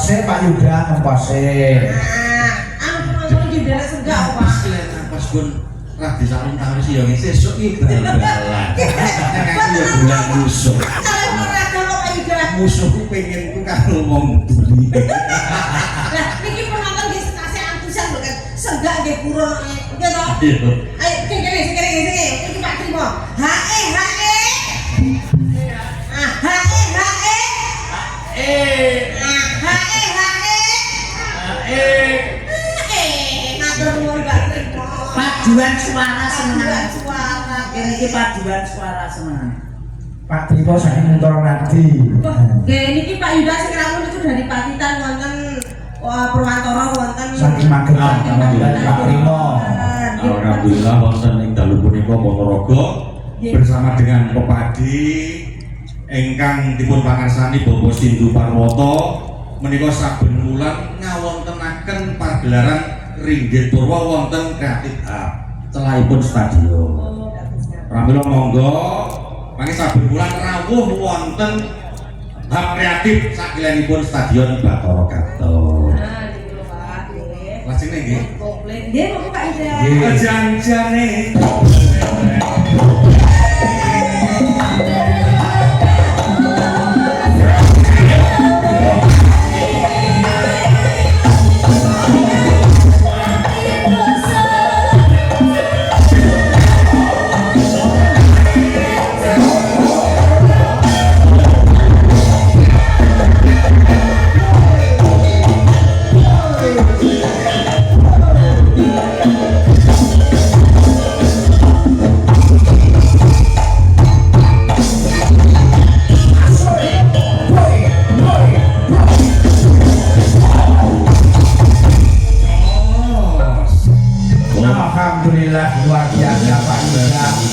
Ngempose Pak Yuda ngempose. Ampun jendela senggak, Pak. Pas pun Rabi Sarum Tawis yo sesuk iki bal-balan. Aku yo bulan musuh. Kalau ora kok Pak Yuda. Musuhku pengen ku karo wong buri. Lah niki penonton nggih sekase antusias lho kan. Senggak nggih purun nggih to. Ayo kene iki Pak Trimo. Hae. Ah, hae. Ngatur nuwun Pak Trimo. Paduan suara senengan. Suara. Kene iki paduan suara senengan. Pak Trimo saking Muntoro Nadi. Nggih niki Pak Yuda sing rawuh niku dari Pacitan wonten Purwantara wonten Saking Magelang Pak Trimo. Alhamdulillah wonten ing dalu punika Ponorogo bersama dengan Pepadi ingkang dipun pangarsani Bapak Sindu Parwoto menika saben wulan ngawontenaken pagelaran Ringgit Purwa wonten Kreatif Hub celahipun stadion. Pramila monggo mangke saben wulan rawuh wonten hub kreatif sakilanipun Stadion Bathara Kato. Nah, niku lho Pak. Nggih. Lajenge nggih. Komplek. Nggih, Bapak Pak Yuda. Janjane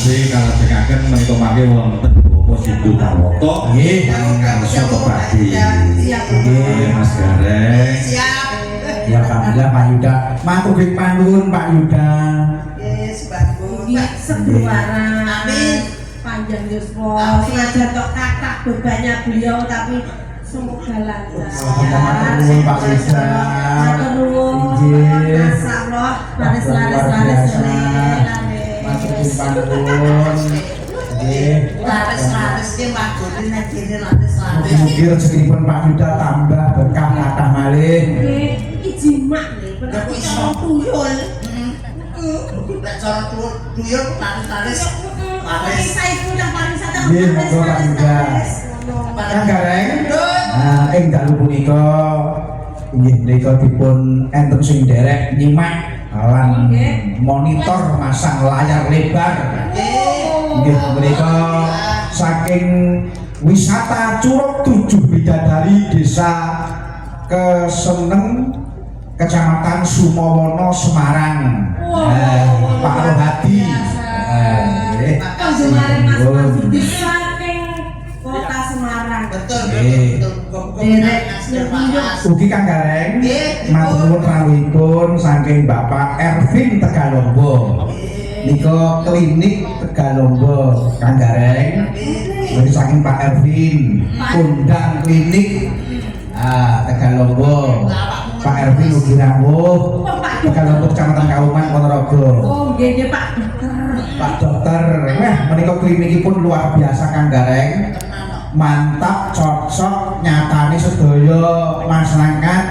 kasih kalajengaken menika mangke wonten Bapak Sindu Parwoto Nggih, ngarsa kepadi. Siap. Nggih Mas Gareng. Siap. ya alhamdulillah Pak Yuda. Matur nuwun Pak Yuda. Yes, bagus. Iki sebuaran. Amin. Panjang yuswa. Amin. Sengaja tok kakak bebannya beliau tapi semoga lancar. Matur nuwun Pak Yuda. Matur nuwun. Inggih. Masyaallah, laris-laris Matur nuwun. Nggih. Laris-laris ki magone nek dene laris-laris. Mugi rezekinipun Pak Yuda tambah berkah kathah malih. Ijimak nih, Nek kok iso tuyul. Nek cara tuyul laris-laris. Laris. Saya itu udah pariwisata. Nggih, monggo Pak Yuda. Kang Gareng. Nah, ing dalu punika inggih menika dipun enten sing derek nyimak lan monitor masang layar lebar. Nggih menika saking wisata Curug 7 Bidadari Desa Keseneng Kecamatan Sumawana Semarang. Pak Rohadi. Nggih. Kemarin Mas Budi saking kota Semarang. Betul, Nggih. betul. Derek Mas. Ugi Kang Gareng, Nggih, matur nuwun rawuhipun saking Bapak Ervin Tegalombo. Nika klinik Tegalombo Kang Gareng. Dari saking Pak Ervin, Kondang klinik Tegalombo. Pak Ervin ugi rawuh Tegalombo Kecamatan Kauman Ponorogo. Oh, nggih Pak Dokter. Pak Dokter, wah menika klinikipun luar biasa Kang Gareng. Mantap, cocok, nyatane sedaya masyarakat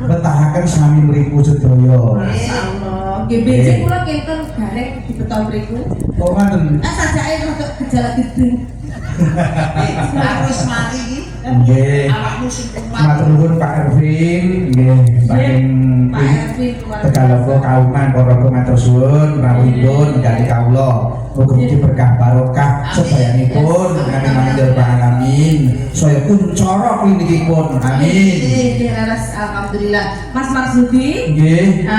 betahaken sami mriku sedaya. Masyaallah. Nggih becik kula kenten gareng di beton mriku. Kok ngoten? Sajake rada gejala gedeng. Aku wis mati iki. Nggih. Awakmu sing kuat. Matur nuwun Pak Ervin, nggih saking Pak Ervin keluarga. Tegalombo Kauman Ponorogo matur suwun rawuhipun dari kawula. Mugi-mugi berkah barokah sedayanipun. Amin ya rabbal alamin. Saya kuncara klinikipun. Amin. Nggih leres alhamdulillah. Mas Marsudi. Nggih.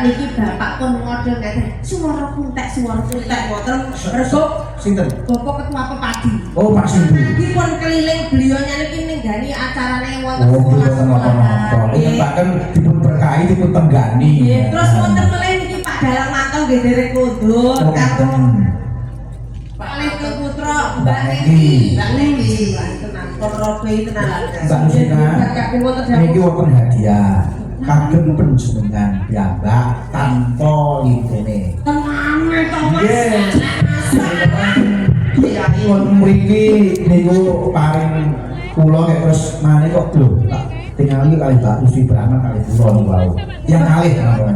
Niki bapak pun ngodol ngeten suara kuntek wonten rego Sinten? Bapak Ketua Pepadi. Oh, Pak Sindu. Dipun keliling beliaunya niki ninggani acarane wonten Oh, kita napa-napa. Ini bahkan dipun berkahi, dipun tenggani. Nggih, terus wonten melih niki Pak Dalang Manto nggih derek kondur Oh, karo enten. Pak Leke Putra, Mbak Mbak Niki. Niki. Mbak Niki. Tenan Ponorogo iki tenan. Mbak Nusina, Kakek wonten niki dawuh. wonten hadiah. Kagem panjenengan piyambak tanpa lintene. Tenang to Mas. Nggih. Wonten mriki niku paring kula nek terus maneh kok lho. Tak tingali kali Pak Usi Brahman kali kula niku wau. Yang kalih napa?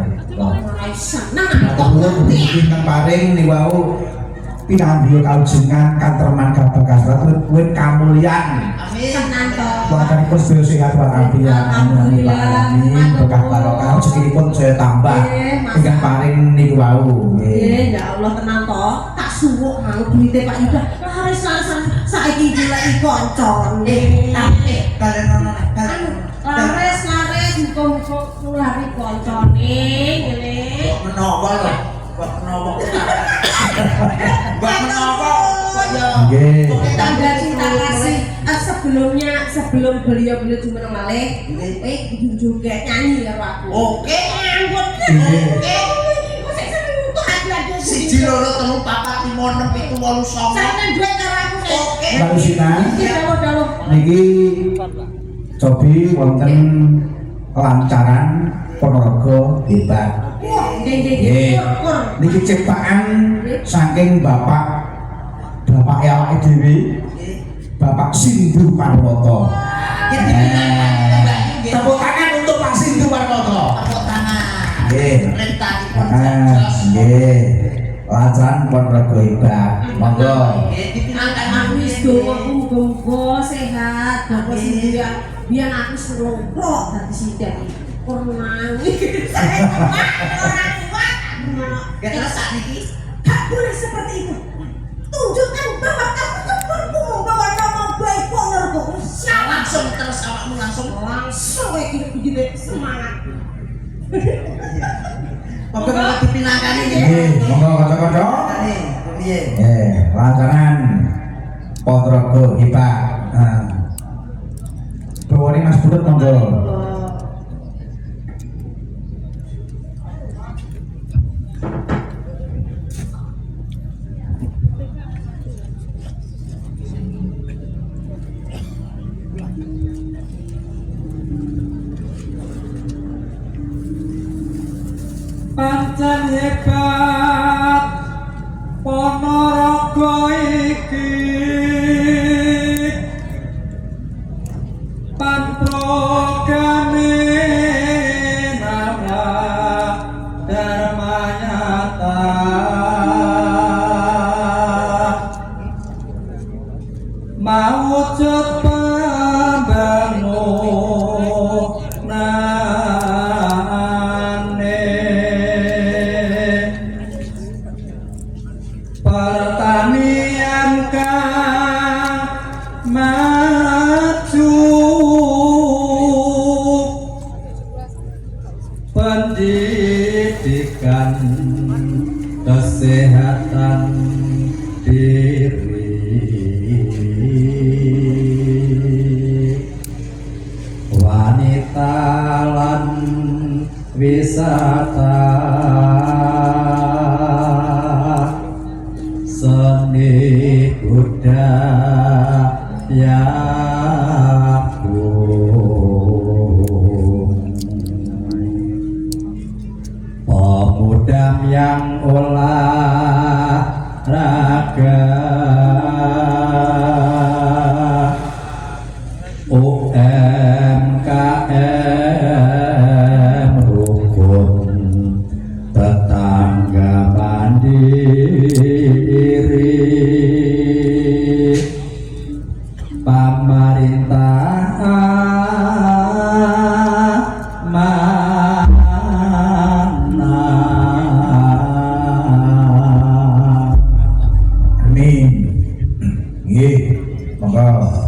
Seneng Matur nuwun mugi teng paring niku wau pinambiyo kalujengan katreman kabagastrat kuwi kamulyan. Amin. tenan to. Wontenipun sedaya sehat walafiat amin Pak alamin berkah barokah rezekinipun saya tambah ingkang paring niku wau. Nggih, ya Allah tenan to. Tak suwuk mau duwite Pak Yuda. Laris-laris saiki goleki kancane. Balen ono Laris-laris muga-muga nulari kancane ngene. Kok menapa lho? Kok menapa? Kok menapa? Kok ya? Nggih. Tanda cinta kasih sebelum beliau jumeneng malih, juga nyanyi karo aku. Oke. Ngangkut. Nggih. Kok sik seneng untuk hati-hati. Siji loro telu papat lima enem pitu wolu songo. Sampeyan duwe karo aku sik. Oke. Mbak Lusina, Iki dawuh-dawuh. niki cobi wonten kelancaran Ponorogo hebat. Wah, nggih. Nggih. Kur. Niki ciptaan saking Bapak awake dhewe, Bapak Sindu Parwoto. Tepuk tangan untuk Pak Sindu Parwoto. Tepuk tangan. Nggih. Perintahipun Ah, jos. nggih. Lancaran Ponorogo hebat. Monggo. Nggih, dipilihkan Aku wis doa muga-muga sehat, Bapak sendiri. Biar aku selongkok dadi sidat. Kurang. Orang kuat. Ya terus saat ini Gak boleh seperti itu. Tunjukkan bahwa kamu itu mampu membawa nama baik Ponorogo. langsung terus awakmu langsung Langsung kayak gini semangat. Monggo dipilihkan ini. Nggih, monggo kanca-kanca. piye? Lantaran Ponorogo hebat. Bawa Mas Putut monggo. Pancen hebat Ponorogo iki panprogame nama Dharmanyata mawujud pertanian kang maju, pendidikan kesehatan diri, wanita lan wisata, seni budaya pemuda yang olahraga, UMKM rukun tetangga mandiri, pemerintah mana. Amin. Nggih, monggo.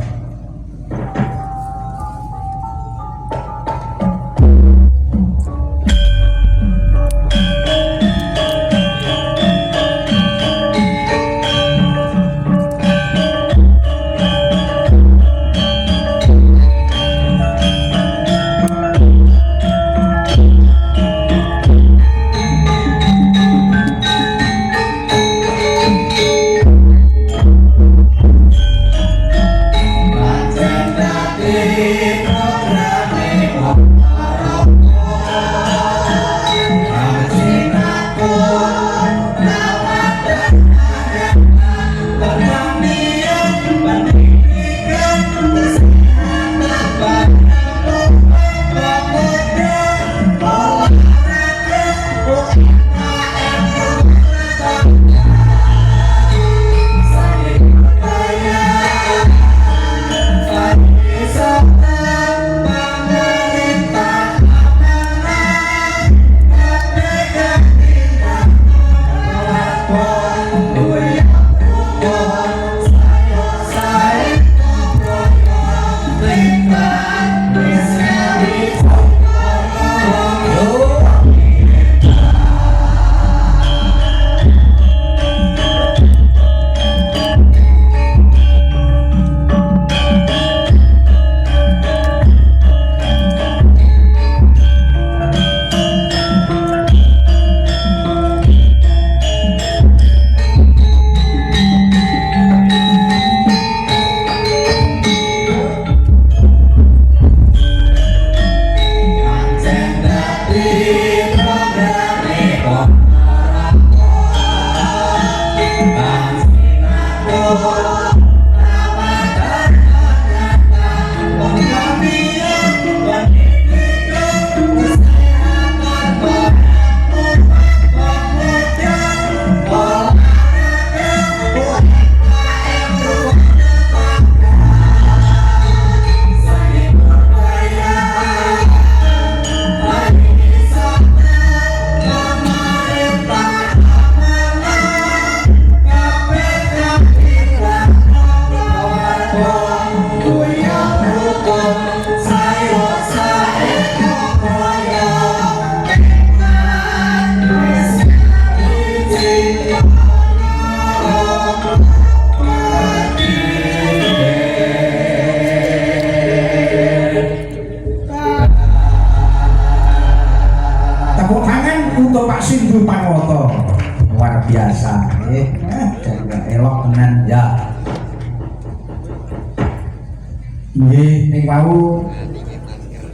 Nggih, ning wau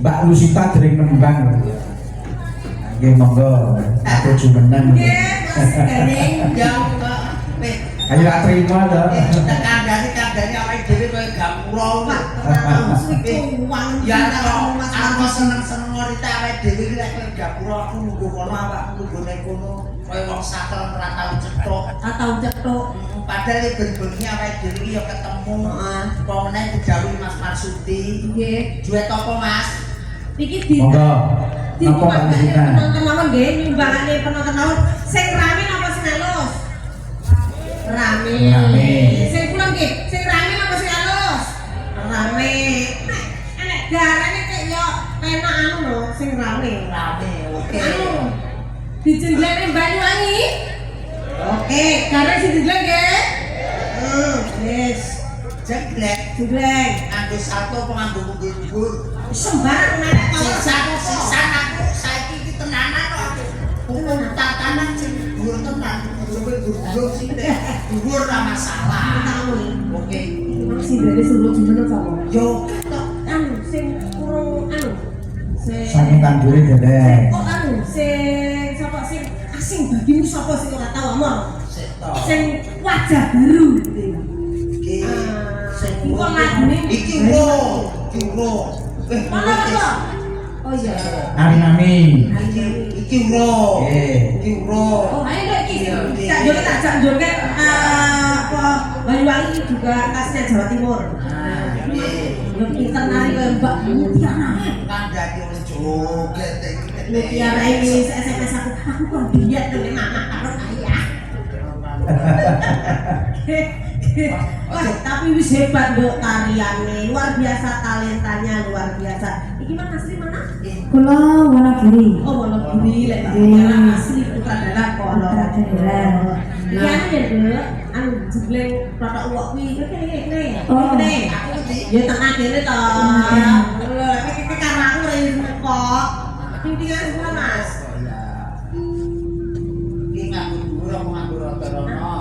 Mbak Lusita dereng nembang. Nggih monggo, aku jumeneng. Gandeng jauh ke Ayo tak terima to. kandani awake dhewe koyo gapura. Ya aku seneng-seneng ngorite awake dhewe iki lek koyo gapura aku nunggu kono awakmu nunggune kono koyo wong sakel ora tau cetok. Padahal ben-bengi awake dhewe iki ya ketemu. Pomene digawe Mas Marsudi. Nggih. Duet apa Mas? Iki di Monggo. Napa Mbak Lusita? penonton mawon nggih nyumbangane penonton mawon sing rame napa sing halus? Rame. Sing kula nggih, sing rame napa sing halus? Rame. Nek garane kek yo penak anu lho sing rame. Oke. Anu. Dijenglene Banyuwangi. Oke, garane sing dijengleng nggih. Wis. Jeglek Jengleng. nganggo salto apa nganggo mundur-mundur? Sembarang menek mawon. Sisan aku saiki iki tenanan kok aku. Hukum tatanan sing dhuwur tenan. Sampai dhuwur sih deh. Dhuwur ora masalah. Oke. Sing dari suruh jeneng sapa? Yo ketok Anu sing kurang anu. Sing Saking tanggure dereng. oh anu sing sapa sing asing bagimu sapa sing ora tau omong. setok. Sing wajah baru. Iki sing Kok lagune iki wo. Mana apa? Oh iya. Nami-nami. Iki wo. Nggih. Iki wo. Oh, ayo deh iki. Tak joget apa Banyuwangi juga khasnya Jawa Timur. Yo pinter nari koyo Mbak Mutiara. Kandhane wis joget iki. Mutiara ini SMS aku kok biat dengan mama karo ayah. Wah, tapi wis hebat Mbok tariane, luar biasa talentanya, luar biasa. Iki mana asli mana? Kula Wonogiri. Oh, Wonogiri lek Mutiara asli Sutradara Ponorogo. Iya ya, Dek. Anu jebleng protok uwak kuwi kene. Oh. Kene. Ya tengah kene to. Iki karena aku ora iso kok. Tinggal semua Mas. Iki nganggo dhuwur apa nganggo rata-rata?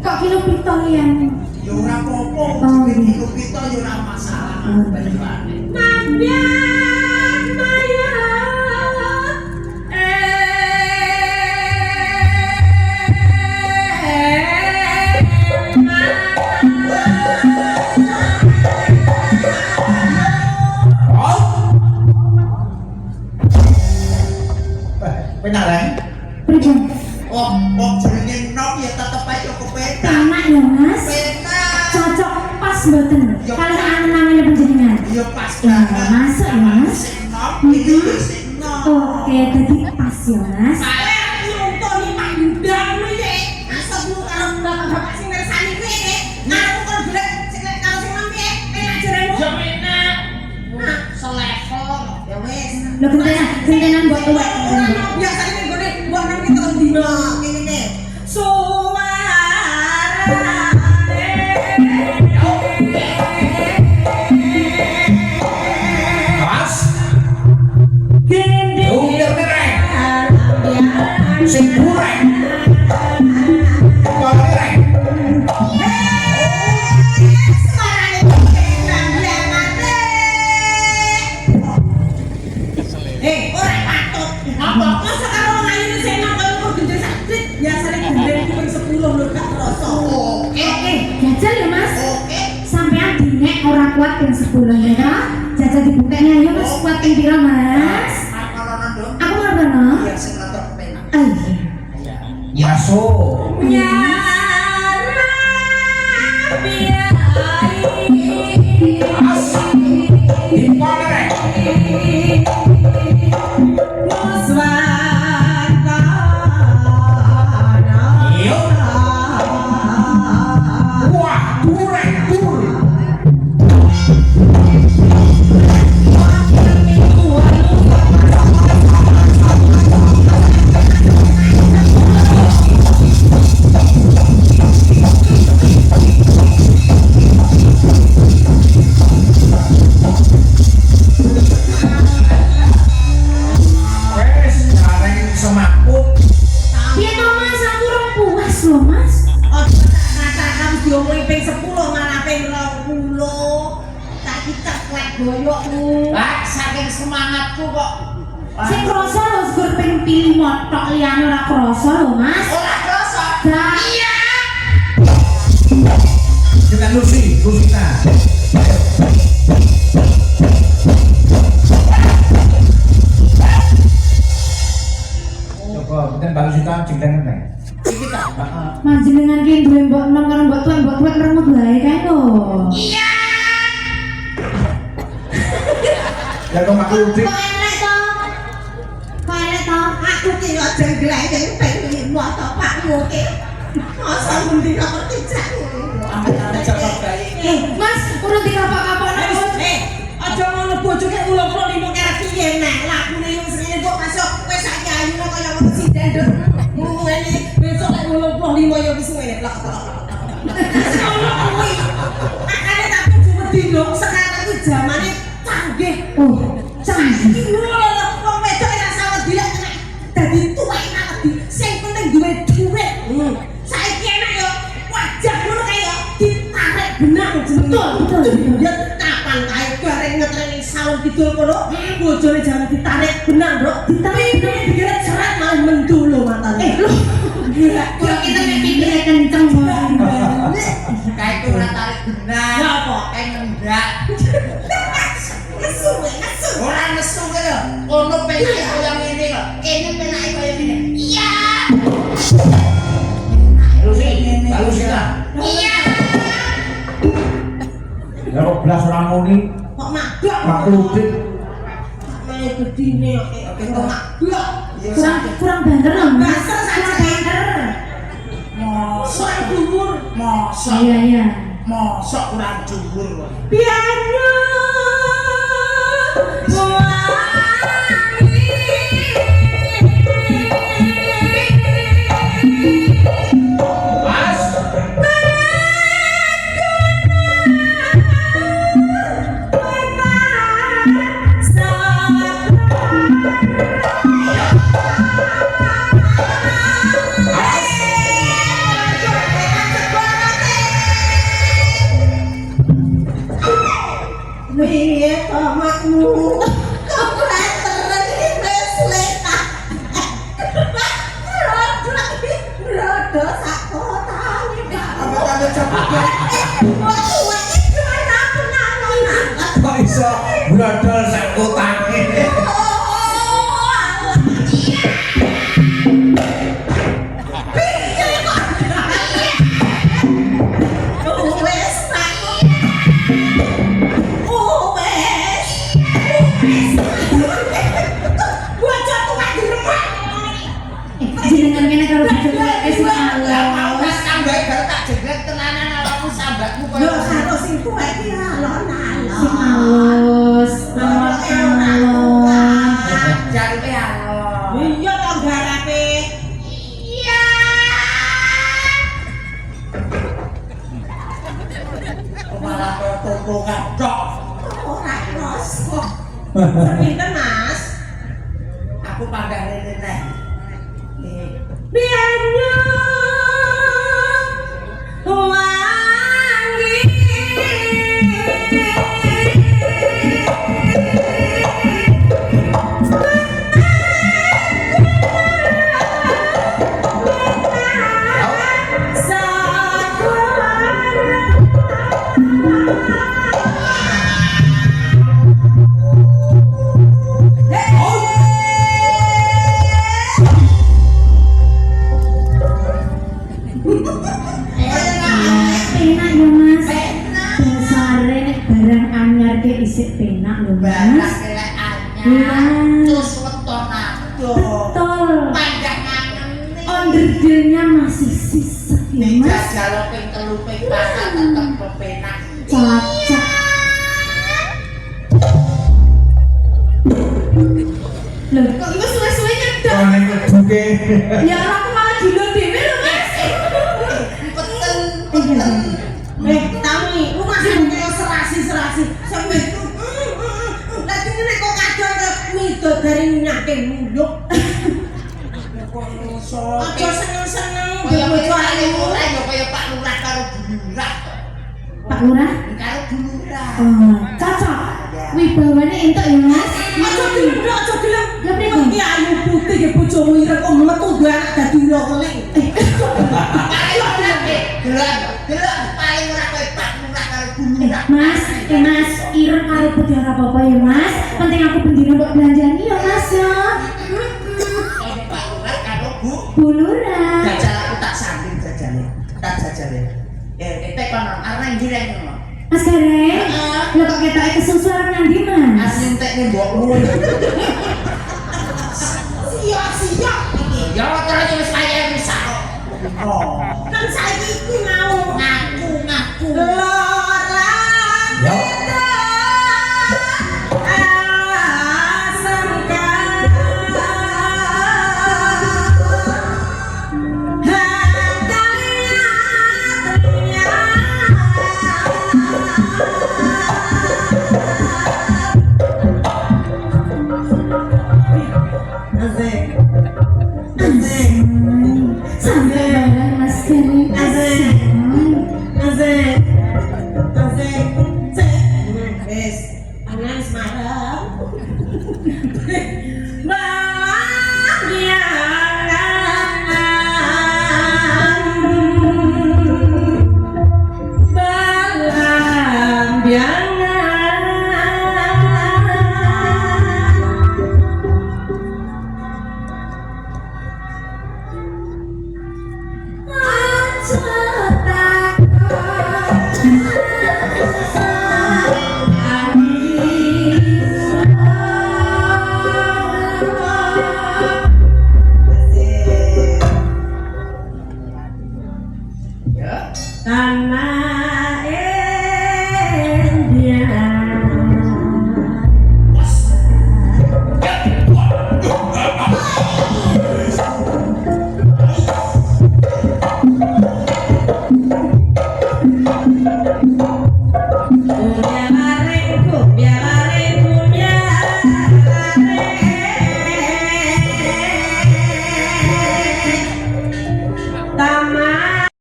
Kok kilo pitolian? Ya ora apa-apa, Oh, jenenge iya. kilo pita ya ora masalah. Banyuwangi. Mandan maya Penareng. Prijen. Wong jenenge nom ya tetep ae cukup penak. Enak ya Mas. Penak. Cocok pas mboten. Kali angen-angene panjenengan. Ya pas Iya, banget. masuk ya Mas. Sing nom iki ya sing nom. Oke, jadi pas ya Mas. nonton pandang iki. Asal lu karo bapak sing mirsani kuwi iki. Aku kon golek sing karo sing nang piye? Enak jaremu. Ya enak. Nah, selevel ya wis. Lho gentenan buat tuwek. Biasane ning gone wong nang iki telung dina ngene. Mas. Unger dereng. Sing bureng. Kok dereng. Ora patut. Apa? Masa karo wong ayu sing nang koyo kok gendeng sakit. Biasane gendeng ku ping 10 lho gak kroso. Oke, jajal ya Mas. Oke. Sampean dinek ora kuat ping 10 ya ta? Jajal dibukanya ya Mas kuat ping pira Mas? Makanan dong. Aku ngono. Iya sing rada penak. Ayo. Yaso. Mas. Impor dereng. Iyo. Wah, dureng dur. boyokmu. Lah saking semangatku kok. Sing krasa lho segur ping pilih motok liyane ora krasa lho, Mas. Ora krasa. Dah. Iya. Kita Lusita. Coba, kita Mbak Lusita jengkang neng. Iki ta. Manjenengan ki duwe mbok enom karo mbok tuwek remut wae kae lho. Iya. Ya kok aku udik. Kok elek to? Kok elek to? Aku ki yo jenggleng pengen moto pakmu ki. Masa ngendi kok dijak. Amit-amit jaga bae. Mas, kudu dikapok-kapokno. Aja ngono bojoke ulo-ulo limo kira piye nek lakune wis ngene kok masuk wis saiki ayune kaya ngono sinden nduk. Ngene besok nek ulo-ulo limo ya wis ngene plak. Makane tak cuma dino sekarang iki zamane canggih. Oh, canggih. Iki lho wong wedok ora sawet dilek dadi tuwek nang ndi. Sing penting duwe dhuwit. Saiki enak yo wajah ngono kaya ditarik benang jenenge. Betul. Ya kapan kae gareng ngetreni salon kidul kono bojone jangan ditarik benang, Bro. Ditarik benang dikira seret malah mendulo matane. Loh, kok kita nek pikire kenceng banget. Kae ku ora tarik benang. Ya apa? Kae ngendak. Nesu, nesu. Ora nesu kowe lho. Ono penake kaya ngene kok. Kene penake kaya ngene. Iya. Mbak Lusita. Iya. Ya kok belas ora muni. Kok mabok? Mak udik. Mene gedine kok mabok. Kurang banter lho, Mas. Basel saja. Kurang banter. Mosok dhuwur. mosok Iya. mosok kurang dhuwur kok. Piano. Piye tomakmu? Kebetulan wis leka. Rodo sak kotane. Apa tanda cepet? Waktu iki ana penanganan. Kok iso brodol sak kotane. Jenengan kene karo bojoke sing alon. Wis tambah bar tak jeglek tenanan awakmu sambatmu Yo koyo karo sing tuwek iki alon-alon. Sing halus, alon-alon. jaruke alon. Iya to garape. Iya. Malah koyo toko kadok. Ora kros kok. Pinten, Mas? Aku panggah rene neh. Piano wangi. Penak ya, Mas. Dasare nek barang anyar ki isih penak lho, Barang Mas. elek anyar. Iya. Terus weton aku. Betul. Panjang ngangeni. Onderdilnya masih sisa ya, Mas. Jajal ping 3 ping 4 tetep pepenak. Cocok. Loh, kok iku suwe-suwe nyedot? Kok ning leduke. Ya ora aku malah dilo dhewe lho, Mas. Peten. Tami, lu masih kaya serasi-serasi. Sampe itu. Lagi nek kok kadang midot dari nyake muluk. Aja seneng-seneng Kaya bojo kaya ayu. lurah ya kaya Pak Lurah karo Bu Lurah. Pak Lurah? Karo Bu Lurah. Oh, cocok. wibawane entuk ya Mas. Aja gelem ndok, aja gelem. Lha pripun? Iki ayu putih ya bojomu ireng kok metu duwe anak dadi ulo keling. Ayo nanti, gelap paling ora kowe pak murah karo bulu. Mas, Mas, ireng karo putih ora apa-apa ya Mas. Penting aku bendina mbok belanjani ya Mas ya. Ono Pak Lurah karo Bu. Buluran. Jajal aku tak sambing jajale. Tak jajale. Kita kono arep njireng ngono. Mas Gareng. Lha kok ketoke kesusuran nang ndi Mas? Arep nyentekne mbokmu. Siap-siap iki. Ya terus wis kaya wis sak. Oh. Kan saiki iki mau Ngaku. loran. Yo. Sampai barang Mas Gareng. Wes, angan semarang. Aja